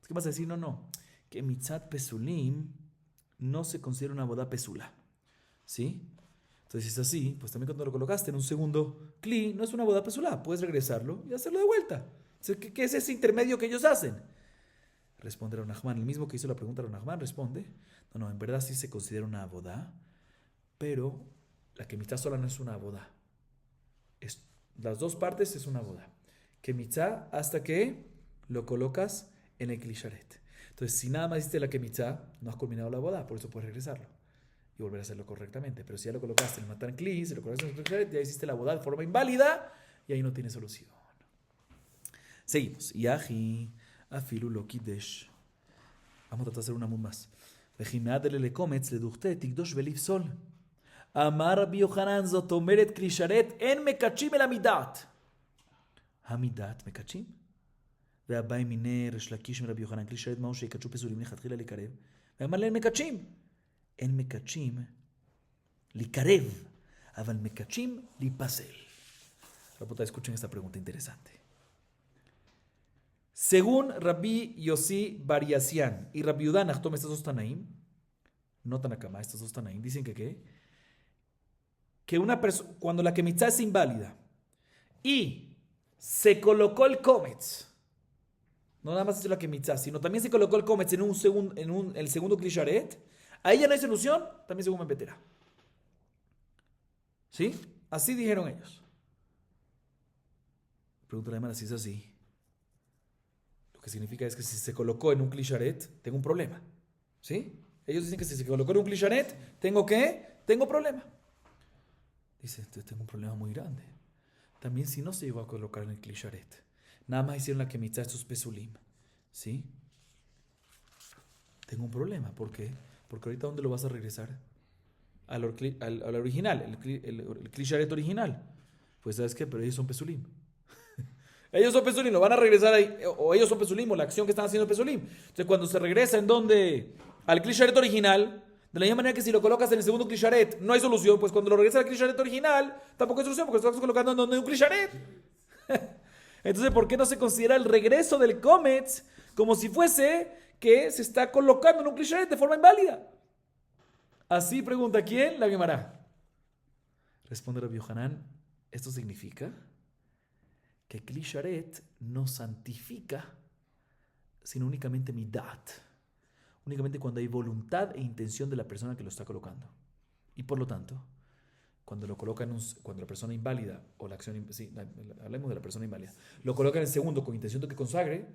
¿Qué vas a decir? No. Kemitzat pesulim no se considera una boda pesula. ¿Sí? Entonces, si es así, pues también cuando lo colocaste en un segundo kli, no es una boda pesula. Puedes regresarlo y hacerlo de vuelta. ¿Qué es ese intermedio que ellos hacen? Responde Rav Nachman, el mismo que hizo la pregunta Rav Nachman, responde: no, en verdad sí se considera una boda, pero la kemitzá sola no es una boda. Las dos partes es una boda. Kemitzá hasta que lo colocas en el kli sharet. Entonces, si nada más hiciste la kemitzá, no has culminado la boda, por eso puedes regresarlo y volver a hacerlo correctamente. Pero si ya lo colocaste en el matan kli, si lo colocaste en el kli sharet, ya hiciste la boda de forma inválida y ahí no tiene solución. Seguimos. Yahi afilu lo kidesh. Vamos a tratar de hacer una más. Vejimad le kometz le duchte tikdosh velif sol. Amar Rabbi Yochanan zot omeret kli sharet en mekachim el amidat. Hamidat mekachim? והבא מיני ריש לקיש מרבי יוחנן כלי sharet מהו שיקדשו פסולים לכתחילה לקרב ואמר להם מקדשים אין מקדשים לקרב אבל מקדשים להיפסל. Rabota, escuchen esta pregunta interesante. Según Rabbi Yossi bar Yassian y Rabbi Yehuda han-Nachtom, estos dos Tanaim, no Tanakama, estos dos Tanaim, dicen que una persona, cuando la kemitzá es inválida y se colocó el kometz, no nada más hizo la kemitzá, sino también se colocó el kometz en el segundo kli sharet, ahí ya no hay solución, también según Ben Beterá. ¿Sí? Así dijeron ellos. Pregunta la hermana si es así. Lo que significa es que si se colocó en un kli sharet, tengo un problema. ¿Sí? Ellos dicen que si se colocó en un kli sharet, tengo problema. Dice, tengo un problema muy grande. También si no se llegó a colocar en el kli sharet, nada más hicieron la kemitzá estos pesulim, ¿sí? Tengo un problema. ¿Por qué? Porque ahorita ¿dónde lo vas a regresar? Al original, el kli sharet original. Pues ¿sabes qué? Pero ellos son pesulim. Ellos son pesulim, lo van a regresar ahí. O ellos son pesulim, o la acción que están haciendo es pesulim. Entonces cuando se regresa en donde al kli sharet original, de la misma manera que si lo colocas en el segundo kli sharet no hay solución, pues cuando lo regresas al kli sharet original tampoco hay solución, porque lo estás colocando en donde hay un kli sharet. Entonces, ¿por qué no se considera el regreso del kometz como si fuese que se está colocando en un kli sharet de forma inválida? Así pregunta ¿quién? La Gemara. Responde Rabbi Yochanan, esto significa que Kli Sharet no santifica, sino únicamente midat. Únicamente cuando hay voluntad e intención de la persona que lo está colocando. Y por lo tanto, cuando lo colocan, cuando la persona inválida, o la acción, sí, hablemos de la persona inválida, lo colocan en segundo con intención de que consagre,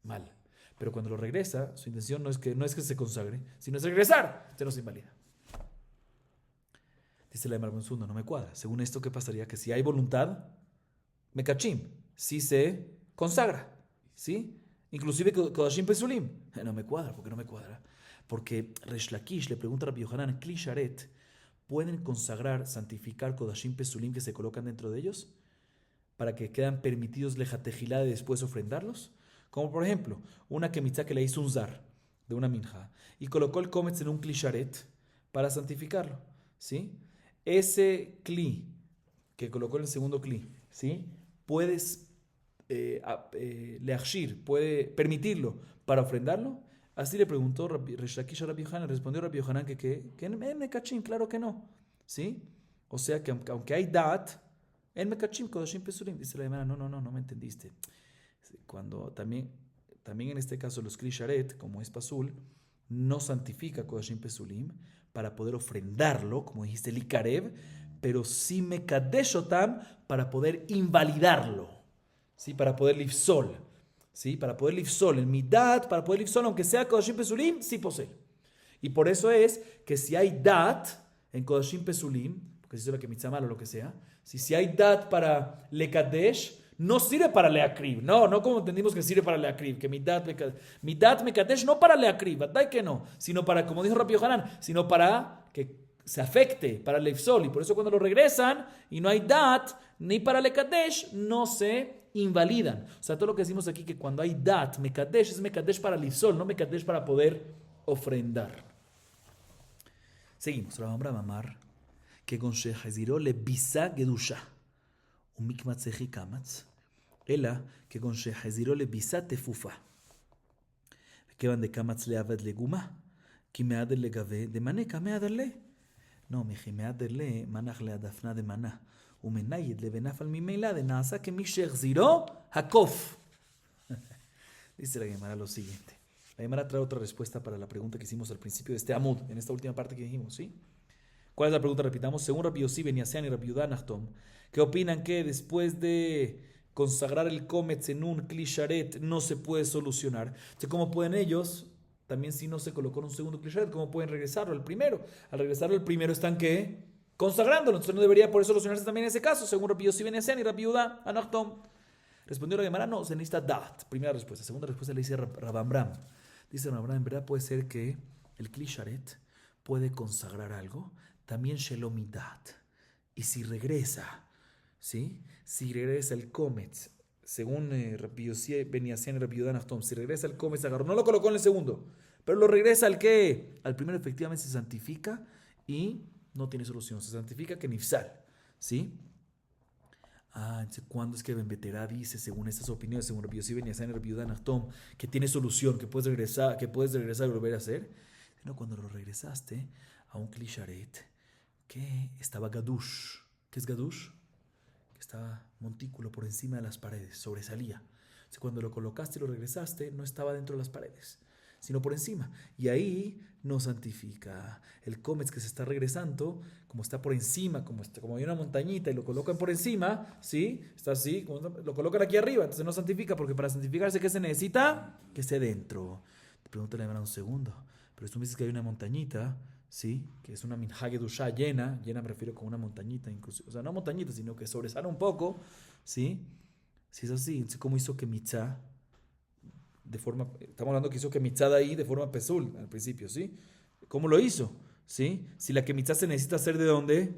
mal. Pero cuando lo regresa, su intención no es que se consagre, sino es regresar. Usted no se invalida. Dice la de Marmonsundo, no me cuadra. Según esto, ¿qué pasaría? Que si hay voluntad, mekachim, si se consagra, ¿sí? Inclusive Kodashim Pesulim. No me cuadra, ¿por qué no me cuadra? Porque Resh Lakish le pregunta a Rabbi Yohanan, Kli Sharet, ¿pueden consagrar, santificar Kodashim Pesulim que se colocan dentro de ellos? Para que quedan permitidos lejatejilá de después ofrendarlos. Como por ejemplo, una kemitzá que le hizo un zar de una minja y colocó el kometz en un Kli Sharet para santificarlo, ¿sí? Ese Kli que colocó en el segundo Kli, ¿sí? Puedes leachir, puede permitirlo para ofrendarlo. Así le preguntó Resh Lakish a Rabbi Yohanan, respondió Rabbi Yohanan que en Mekachim, claro que no, ¿sí? O sea que aunque hay dat, en Mekachim Kodashim Pesulim, dice la hermana, no me entendiste. Cuando también en este caso los Kli Sharet, como es Pasul, no santifica Kodashim Pesulim para poder ofrendarlo, como dijiste, Likarev, pero sí Mekadeshotam para poder invalidarlo, ¿sí? Para poder lifsol, ¿sí? Para poder lifsol, el midat, para poder lifsol, aunque sea Kodashim Pesulim, sí posee. Y por eso es que si hay dat en Kodashim Pesulim, porque si es la que mitzvah mal o lo que sea, si hay dat para Lekadesh, no sirve para Leakrib. No como entendimos que sirve para Leakrib, que midat Mekadesh no para Leakrib, ¿verdad que no? Sino para, como dijo Rabbi Yohanan, sino para que se afecte, para Leifsol. Y por eso cuando lo regresan y no hay dat, ni para Lekadesh, no se invalidan. O sea, todo lo que decimos aquí, que cuando hay dat, Mekadesh, es Mekadesh para Leifsol, no Mekadesh para poder ofrendar. Seguimos. Rabbi Amar, que con Shehaziró le bisa gedusha. ומקמצ צחי קמץ, אלא כגון שחזירו לביסה תפופה. וכיוון דקמץ לעבד לגומה, כי מעדר לגבה דמנה כמעדר לה. לא, מכי מעדר לה מנח להדפנה דמנה, ומנייד לבנפל ממילא דנעשה כמי שהחזירו הקוף. Dice la Gemara lo siguiente. La Gemara trae otra respuesta para la pregunta que hicimos al principio de este Amud, en esta última parte que dijimos, ¿sí? ¿Cuál es la pregunta? Repitamos. Según Rabbi Yossi ben Yassian y Rabbi Yehuda Nachtom, que opinan que después de consagrar el kometz en un Kli Sharet no se puede solucionar. Entonces, ¿cómo pueden ellos? También si no se colocó en un segundo Kli Sharet, ¿cómo pueden regresarlo al primero? Al regresarlo al primero están ¿qué? Consagrándolo. Entonces no debería por eso solucionarse también en ese caso, según Rabbi Yossi ben Yassian y Rabbi Yehuda Nachtom. Respondió la Gemara, no, se necesita dat. Primera respuesta. Segunda respuesta le dice Rabambram. Dice Rabambram, en verdad puede ser que el Kli Sharet puede consagrar algo, también shelomidat. Y si regresa, ¿sí? Si regresa el kometz, según Rabbi Yossi ben Yassian y Rabbi Yehuda Nachtom, si regresa el kometz, agarró, no lo colocó en el segundo, pero lo regresa al ¿qué? Al primero efectivamente se santifica y no tiene solución, se santifica que nifsal, ¿sí? Entonces, ¿cuándo es que Ben Beterá dice, según estas opiniones, según Rabbi Yossi ben Yassian y Rabbi Yehuda Nachtom, que tiene solución, que puedes regresar y volver a hacer? No, cuando lo regresaste a un Kli Sharet que estaba gadush. ¿Qué es gadush? Que estaba montículo por encima de las paredes, sobresalía. Entonces, cuando lo colocaste y lo regresaste, no estaba dentro de las paredes, sino por encima. Y ahí no santifica. El kometz que se está regresando, como está por encima, como hay una montañita y lo colocan por encima, ¿sí? Está así, lo colocan aquí arriba, entonces no santifica, porque para santificarse, ¿qué se necesita? Que esté dentro. Te pregunto la un segundo. Pero tú me dices que hay una montañita, ¿sí? Que es una minhag kedusha llena me refiero con una montañita, incluso, o sea, no montañita, sino que sobresale un poco, ¿sí? Si es así, entonces, ¿cómo hizo que mitzá estamos hablando que hizo que mitzá de ahí de forma pesul al principio, ¿sí? ¿Cómo lo hizo? ¿Sí? Si la que mitzá se necesita hacer ¿de dónde?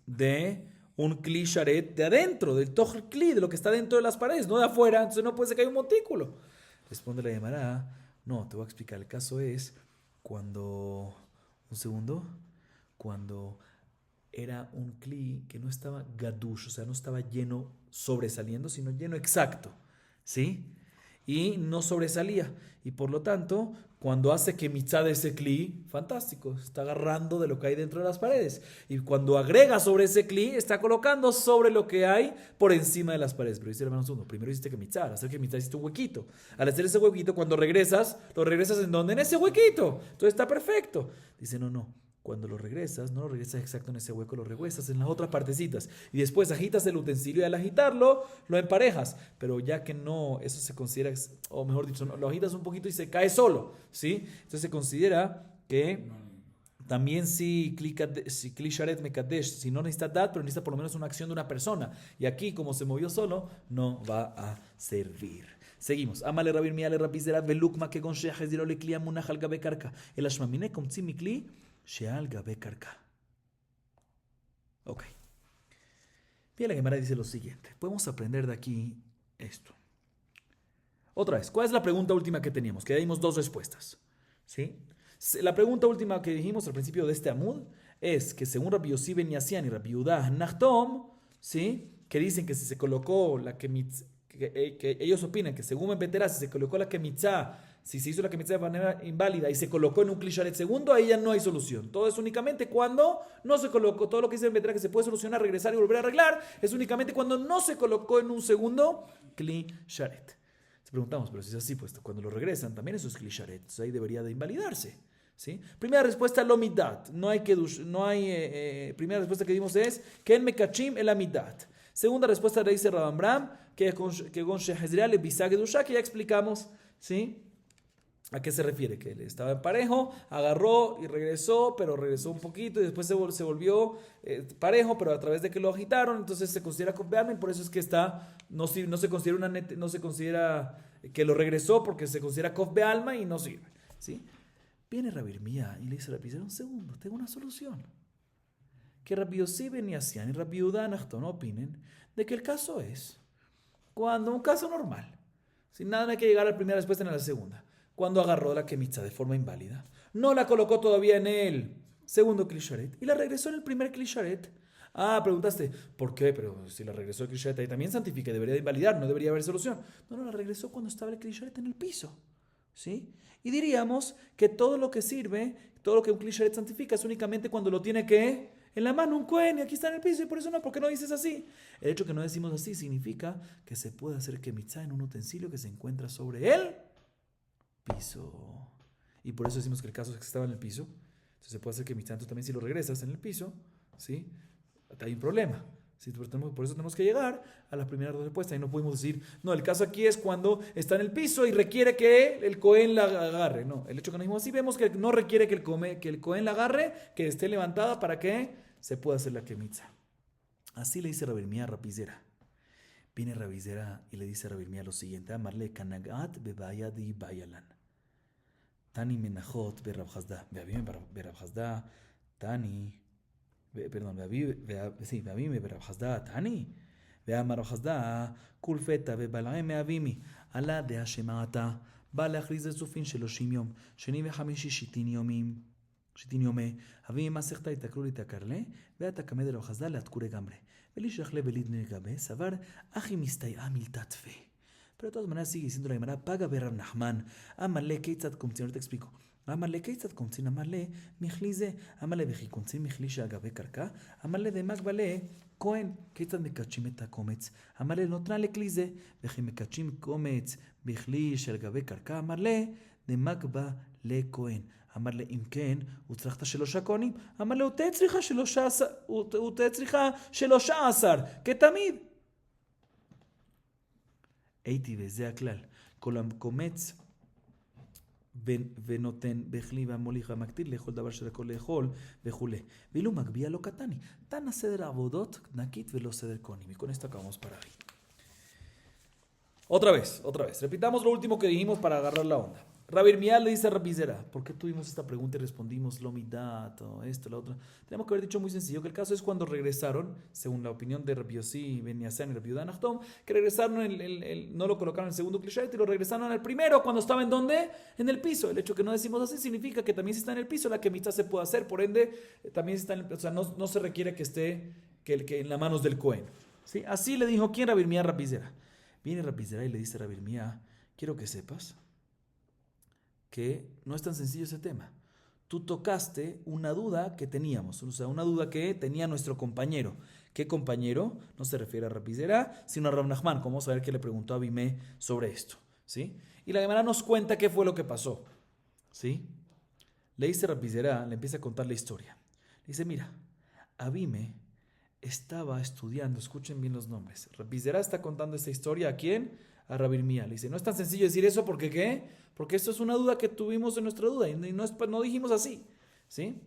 De un Kli Sharet de adentro, del toch Kli, de lo que está dentro de las paredes, no de afuera, entonces no puede ser que haya un montículo. Responde la Gemara, no, te voy a explicar, el caso es cuando era un Kli que no estaba gadush, o sea, no estaba lleno sobresaliendo, sino lleno exacto, ¿sí? Y no sobresalía. Y por lo tanto, cuando hace que mitzá de ese kli, fantástico, está agarrando de lo que hay dentro de las paredes. Y cuando agrega sobre ese kli, está colocando sobre lo que hay por encima de las paredes. Pero dice el hermano segundo, primero hiciste que mitzá, al hacer que mitzá hiciste un huequito. Al hacer ese huequito, cuando regresas, ¿lo regresas en dónde? En ese huequito. Entonces está perfecto. Dice, no. Cuando lo regresas, no lo regresas exacto en ese hueco, lo regresas en las otras partecitas. Y después agitas el utensilio y al agitarlo, lo emparejas. Pero ya que no, eso se considera, o mejor dicho, lo agitas un poquito y se cae solo, ¿sí? Entonces se considera que también si Kli Sharet Mekadesh, si no necesita dat, pero necesita por lo menos una acción de una persona. Y aquí, como se movió solo, no va a servir. Seguimos. Amale Rabir Miale Rabizera Velukma que Gonsheh Dirole Kli Amunach al Gabe Karka. El Ashmamine Komtzi Mikli Sheal Gabe Karka. Ok. Bien, la Gemara dice lo siguiente. Podemos aprender de aquí esto. Otra vez, ¿cuál es la pregunta última que teníamos? Que dimos dos respuestas. ¿Sí? La pregunta última que dijimos al principio de este Amud es que según Rabbi Yossi ben Yassian y Rabbi Yehuda Nachtom, ¿sí? Que dicen que si se colocó la que ellos opinan que según Ben Betera, si se colocó la Kemitzá, si se hizo la Kemitzá de manera inválida y se colocó en un Kli Sharet segundo, ahí ya no hay solución. Todo es únicamente cuando no se colocó. Todo lo que dice Ben Betera que se puede solucionar, regresar y volver a arreglar, es únicamente cuando no se colocó en un segundo Kli Sharet. Te preguntamos, pero si es así, pues cuando lo regresan, también eso es Kli Sharet. Entonces ahí debería de invalidarse. ¿Sí? Primera respuesta, lo midat. Primera respuesta que dimos es Ken mekachim el amidat. Segunda respuesta le dice Rabambram que con Shehezreal le bisagedusha, que ya explicamos, ¿sí? ¿A qué se refiere? Que él estaba en parejo, agarró y regresó, pero regresó un poquito y después se volvió parejo, pero a través de que lo agitaron, entonces se considera Kof Be'alma, por eso es que no se considera que lo regresó porque se considera Kof Be'alma y no sirve, ¿sí? Viene Rabbi Irmía y le dice a Rabbi, un segundo, tengo una solución. Que Rabbi Yossi ben Yassian y Rabbi Yehuda Nachton opinen de que el caso es cuando un caso normal, sin nada hay que llegar a la primera respuesta ni a la segunda, cuando agarró la Kemitzá de forma inválida, no la colocó todavía en el segundo Kli Sharet y la regresó en el primer Kli Sharet. Ah, preguntaste, ¿por qué? Pero si la regresó el Kli Sharet ahí también santifica, debería de invalidar, no debería haber solución. No, la regresó cuando estaba el Kli Sharet en el piso, ¿sí? Y diríamos que todo lo que sirve, todo lo que un Kli Sharet santifica es únicamente cuando lo tiene que en la mano un Cohen y aquí está en el piso, y por eso no, ¿por qué no dices así? El hecho que no decimos así significa que se puede hacer Kemitzá en un utensilio que se encuentra sobre el piso. Y por eso decimos que el caso es que estaba en el piso. Entonces se puede hacer Kemitzá, entonces también si lo regresas en el piso, ¿sí? Hay un problema. ¿Sí? Por eso tenemos que llegar a las primeras dos respuestas y no podemos decir, no, el caso aquí es cuando está en el piso y requiere que el Cohen la agarre. No, el hecho que nos dijimos así, vemos que no requiere que el Cohen la agarre, que esté levantada para que se pueda hacer la Kemitzá. Así le dice Rabbi Irmía a Rabizera. Viene Rabizera y le dice a Rabbi Irmía lo siguiente: Amarle kanagat bebayadi bayalan. Tani menachot berab Hasda. Berab Hasda. Tani. Perdón, Beabime berab Hasda. Tani. Beamar Hasda. Kulfeta bebalai meavimi. Ala de Hashemata. בא להכריז לצופין 30 יום, שני וחמישי שיטין יומים. שתין יומי, אבי מסכתא יתקלו לי תקרלה, ואתה כמד אלו חסדה להתקו לגמרי. ולי שחלה ולידני לגבי, סבר, אחי מסתייעה מלתתפה. Pero de todas maneras sigue diciendo la Gemara, paga ver Rab Nachman, amarle keitzat kumtzin, ahorita te explico. amarle keitzat kumtzin, amarle michlize, amarle veji kumtzin, michlisha agabe karka, amarle de magbale, Cohen, keitzat mekachim et hakometz, amarle notran le klize, veji mekachim kometz, bichlish agabe karka, amarle de magba le Cohen. אמר לה, אם כן, הוא צריכה 3 כהנים. אמר לה, הוא צריכה 13, כתמיד. הייתי, וזה הכלל. כל הקומץ ונותן בכלי והמוליך והמקטיר לאכול דבר של הכל לאכול וכו'. ואילו מגביה לא קטני. תנא סדר עבודות נקית ולא סדר כהנים. Y con esto acabamos para ahí. Otra vez. Repitamos lo último que dijimos para agarrar la onda. Rabbi Irmía le dice a Rabizera, ¿por qué tuvimos esta pregunta y respondimos lo midat, o esto, lo otro? Tenemos que haber dicho muy sencillo que el caso es cuando regresaron, según la opinión de Rabbi Yossi ben Yassian y Rabbi Yehuda Nachtom, que regresaron, no lo colocaron en el segundo Kli Sharet y lo regresaron al primero, cuando estaba en ¿dónde? En el piso. El hecho que no decimos así significa que también si está en el piso, la Kemitzá se puede hacer, por ende, también si está en el, o sea, no se requiere que esté que en las manos del Cohen. ¿Sí? Así le dijo, ¿quién? Rabbi Irmía a Rabizera. Viene Rabizera y le dice a Rabbi Irmía, quiero que sepas que no es tan sencillo ese tema. Tú tocaste una duda que teníamos, o sea, una duda que tenía nuestro compañero. ¿Qué compañero? No se refiere a Rabbi Zera, sino a Rav Nachman. Como vamos a ver que le preguntó a Abimé sobre esto, ¿sí? Y la Gemara nos cuenta qué fue lo que pasó, ¿sí? Le dice Rabbi Zera, le empieza a contar la historia. Le dice, mira, Abime estaba estudiando, escuchen bien los nombres. Rabbi Zera está contando esta historia, ¿a quién? A Rabbi Mía. Le dice, no es tan sencillo decir eso, porque ¿qué? Porque esto es una duda que tuvimos en nuestra duda y no dijimos así, ¿sí?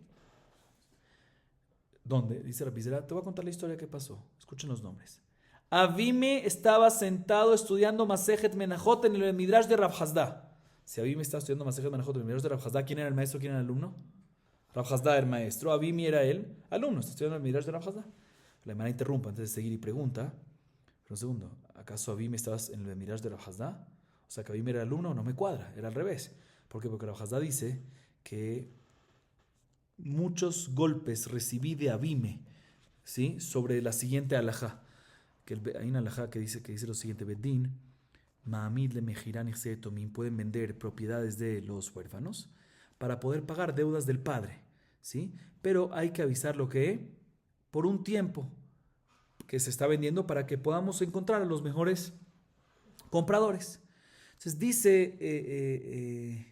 ¿Dónde? Dice Rabbi Zera, te voy a contar la historia que pasó. Escuchen los nombres. Abime estaba sentado estudiando Masejet Menachot en el Midrash de Rav Hasda. Si Abime estaba estudiando Masejet Menachot en el Midrash de Rav Hasda, ¿quién era el maestro? ¿Quién era el alumno? Rav Hasda era el maestro, Abime era el alumno. Está estudiando el Midrash de Rav Hasda. La hermana interrumpe antes de seguir y pregunta, pero un segundo, ¿acaso Abime estabas en el Midrash de Rav Hasda? O sea, que Abime era el alumno, no me cuadra, era al revés. ¿Por qué? Porque Rav Hasda dice que muchos golpes recibí de Abime, ¿sí? Sobre la siguiente alajá. Que hay una alajá que dice lo siguiente: Bedín, Maamid le Mejirán y Tomín pueden vender propiedades de los huérfanos para poder pagar deudas del padre, ¿sí? Pero hay que avisar lo que por un tiempo que se está vendiendo para que podamos encontrar a los mejores compradores. Entonces dice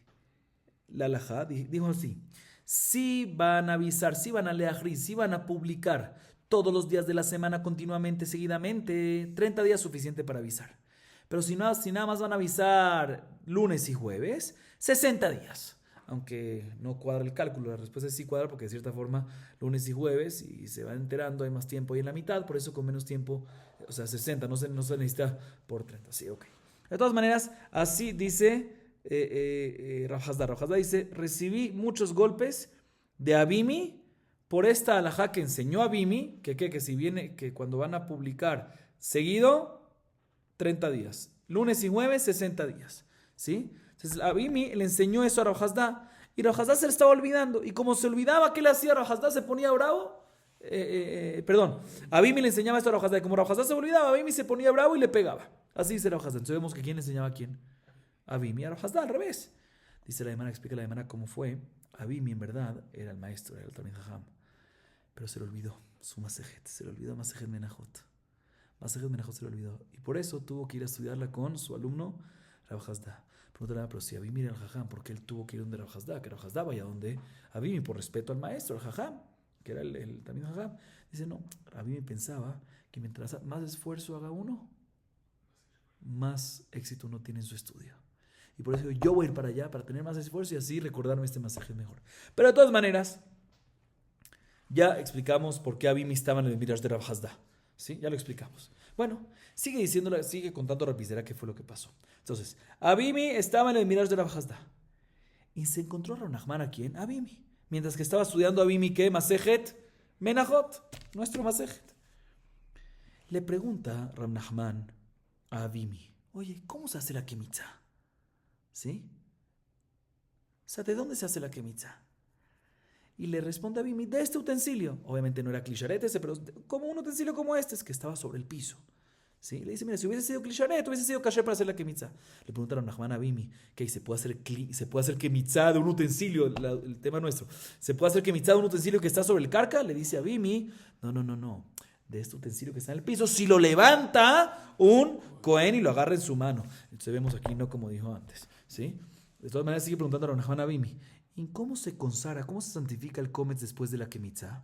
la alajá, dijo así: si van a avisar, si van a leajri, si van a publicar todos los días de la semana continuamente, seguidamente, 30 días suficiente para avisar. Pero si nada más van a avisar lunes y jueves, 60 días. Aunque no cuadra el cálculo, la respuesta es sí cuadra porque de cierta forma lunes y jueves y se van enterando, hay más tiempo ahí en la mitad, por eso con menos tiempo, o sea 60, no se necesita por 30, sí, ok. De todas maneras, así dice Rav Hasda. Rav Hasda dice, recibí muchos golpes de Abimi por esta alajá que enseñó Abimi, que si viene, que cuando van a publicar seguido, 30 días. Lunes y jueves, 60 días. ¿Sí? Entonces Abimi le enseñó eso a Rav Hasda y Rav Hasda se le estaba olvidando. Y como se olvidaba qué le hacía, Rav Hasda se ponía bravo. Abimi le enseñaba esto a Rav Hasda y como Rav Hasda se olvidaba, Abimi se ponía bravo y le pegaba. Así dice Rav Hasda. Entonces vemos que ¿quién le enseñaba a quién? Abimi a Rav Hasda, al revés. Dice la hermana, explica la hermana cómo fue. Abimi en verdad era el maestro, era el Talmid Jajam. Pero se le olvidó su Masejet, se le olvidó Masejet Menachot. Masejet Menachot se le olvidó. Y por eso tuvo que ir a estudiarla con su alumno Rav Hasda. Pregúntale, pero si Abimi era el Jajam, ¿por qué él tuvo que ir donde Rav Hasda? Que Rav Hasda vaya donde Abimi, por respeto al maestro, el Jajam, que era el Talmid Jajam. Dice, no, Abimi pensaba que mientras más esfuerzo haga uno, más éxito uno tiene en su estudio. Y por eso digo, yo voy a ir para allá para tener más esfuerzo y así recordarme este masaje mejor. Pero de todas maneras, ya explicamos por qué Abimi estaba en el Midrash de Rav Hasda. ¿Sí? Ya lo explicamos. Bueno, sigue contando Rabbi Zera qué fue lo que pasó. Entonces, Abimi estaba en el Midrash de Rav Hasda. Y se encontró Rav Nachman a quién? Abimi. Mientras que estaba estudiando Abimi, ¿qué? Masejet Menachot, nuestro Masejet. Le pregunta Rav Nachman a Abimi, oye, ¿cómo se hace la kemitza? ¿Sí? O sea, ¿de dónde se hace la kemitza? Y le responde a Abimi, de este utensilio. Obviamente no era clisharet ese, pero como un utensilio como este, es que estaba sobre el piso. ¿Sí? Le dice, mira, si hubiese sido clisharet, hubiese sido kasher para hacer la kemitza. Le preguntaron a Nachman a Abimi, ¿qué? ¿Se puede hacer kemitza de un utensilio? El tema nuestro. ¿Se puede hacer kemitza de un utensilio que está sobre el carca? Le dice a Abimi, no. De este utensilio que está en el piso, si lo levanta un Cohen y lo agarra en su mano. Entonces vemos aquí, no como dijo antes. ¿Sí? De todas maneras sigue preguntando a Nachman a Abimi, ¿en cómo se consagra, cómo se santifica el cometz después de la kemitza?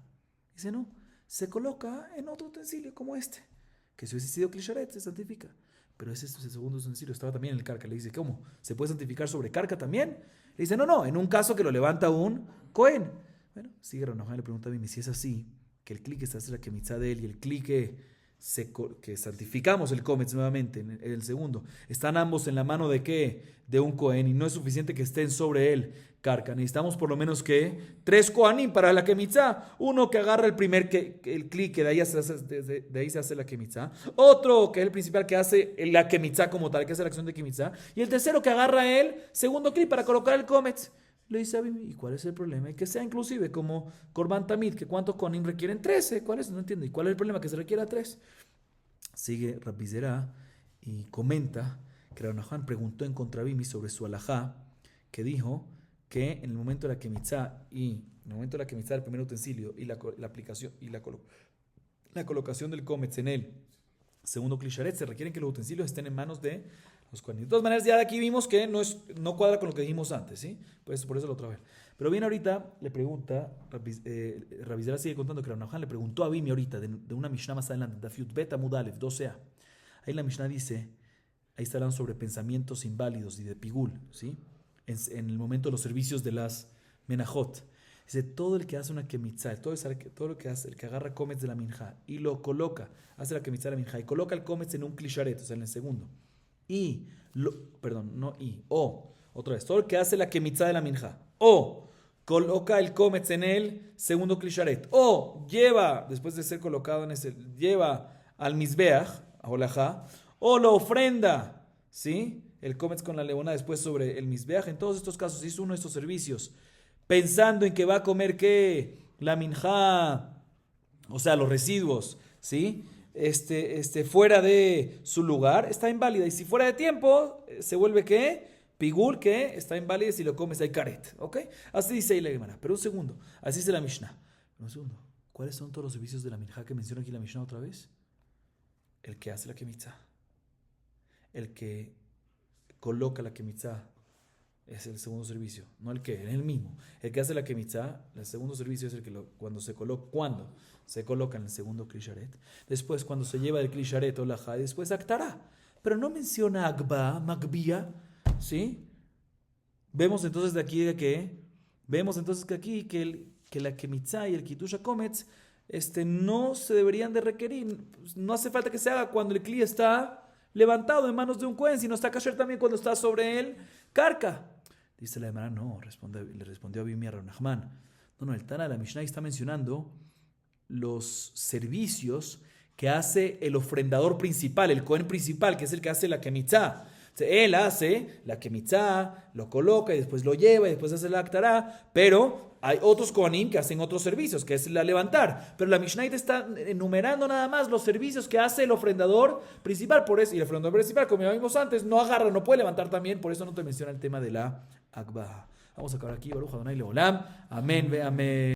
Dice, no, se coloca en otro utensilio como este, que si hubiese sido clisharet se santifica. Pero ese es el segundo utensilio, estaba también en el carca. Le dice, ¿cómo? ¿Se puede santificar sobre carca también? Le dice, no, en un caso que lo levanta un Cohen. Bueno, sigue Nachman, le pregunta a Abimi, si es así, que el clique se hace la kemitza de él y el clique que santificamos el cometz nuevamente en el segundo, están ambos en la mano de ¿qué? De un Cohen, y no es suficiente que estén sobre él carca, necesitamos por lo menos que 3 Kohanim para la kemitza, uno que agarra el primer el clique, de ahí se hace la kemitza, otro que es el principal que hace la kemitza como tal, que hace la acción de kemitza, y el tercero que agarra el segundo clic para colocar el cometz. Le dice a Abimi, ¿y cuál es el problema? Y que sea inclusive como Korban Tamid, que ¿cuántos Kohanim requieren? 13. ¿Cuál es? No entiendo. ¿Y cuál es el problema? Que se requiera 3. Sigue Rabbi Zera y comenta que Rav Nachman preguntó en contra de Abimi sobre su alajá, que dijo que en el momento de la Kemitzá el primer utensilio y la aplicación y la colocación del Kometz en el segundo Klisharet, se requieren que los utensilios estén en manos de los Kohanim. De todas maneras, ya de aquí vimos que no cuadra con lo que dijimos antes, ¿sí? Pues por eso lo otra vez. Pero bien, ahorita le pregunta, Rabizera sigue contando que Rabnahan le preguntó a Bimi ahorita, de una Mishnah más adelante, Dafyut Bet Amud Aleph, 12a. Ahí la Mishnah dice, ahí está hablando sobre pensamientos inválidos y de pigul, ¿sí? En el momento de los servicios de las menajot. Dice, todo el que hace una kemitzá, todo lo que hace, el que agarra kometz de la minjá y lo coloca, hace la kemitzá de la minjá y coloca el kometz en un klisharet, o sea, en el segundo. Otra vez, todo el que hace la kemitzá de la minjá, o coloca el kometz en el segundo klisharet, o lleva, después de ser colocado en ese, lleva al mizbeach, a holajá, o lo ofrenda, ¿sí? El kometz con la leona después sobre el mizbeach. En todos estos casos hizo uno de estos servicios pensando en que va a comer ¿qué? La minjá, o sea, los residuos, ¿sí? Fuera de su lugar, está inválida. Y si fuera de tiempo, se vuelve ¿qué? Pigul, que está inválida si lo comes hay karet, ¿ok? Así dice ahí la Gemara. Pero un segundo, así dice la Mishnah. Un segundo, ¿cuáles son todos los servicios de la minjá que menciona aquí la Mishnah otra vez? El que hace la kemitzá, el que coloca la kemitzá, es el segundo servicio, no el que, es el mismo. El que hace la kemitzá, el segundo servicio es el que cuando se coloca en el segundo klisharet. Después, cuando se lleva el klisharet o la jai, después actará. Pero no menciona agba, magbía, ¿sí? Vemos entonces que la kemitzá y el kitush hakometz no se deberían de requerir. No hace falta que se haga cuando el kli está levantado en manos de un kohen, sino está kasher también cuando está sobre el karka. Dice la Gemara, no, le respondió a Bimi a Rav Nachman. No, el Tana de la Mishnah está mencionando los servicios que hace el ofrendador principal, el kohen principal, que es el que hace la kemitzá. Él hace la kemitzá, lo coloca y después lo lleva y después hace la aktará, pero hay otros kohanim que hacen otros servicios, que es la levantar. Pero la Mishnah te está enumerando nada más los servicios que hace el ofrendador principal. Por eso, y el ofrendador principal, como ya vimos antes, no agarra, no puede levantar también, por eso no te menciona el tema de la akbah. Vamos a acabar aquí, Baruch Adonai Leolam. Amén, ve amén.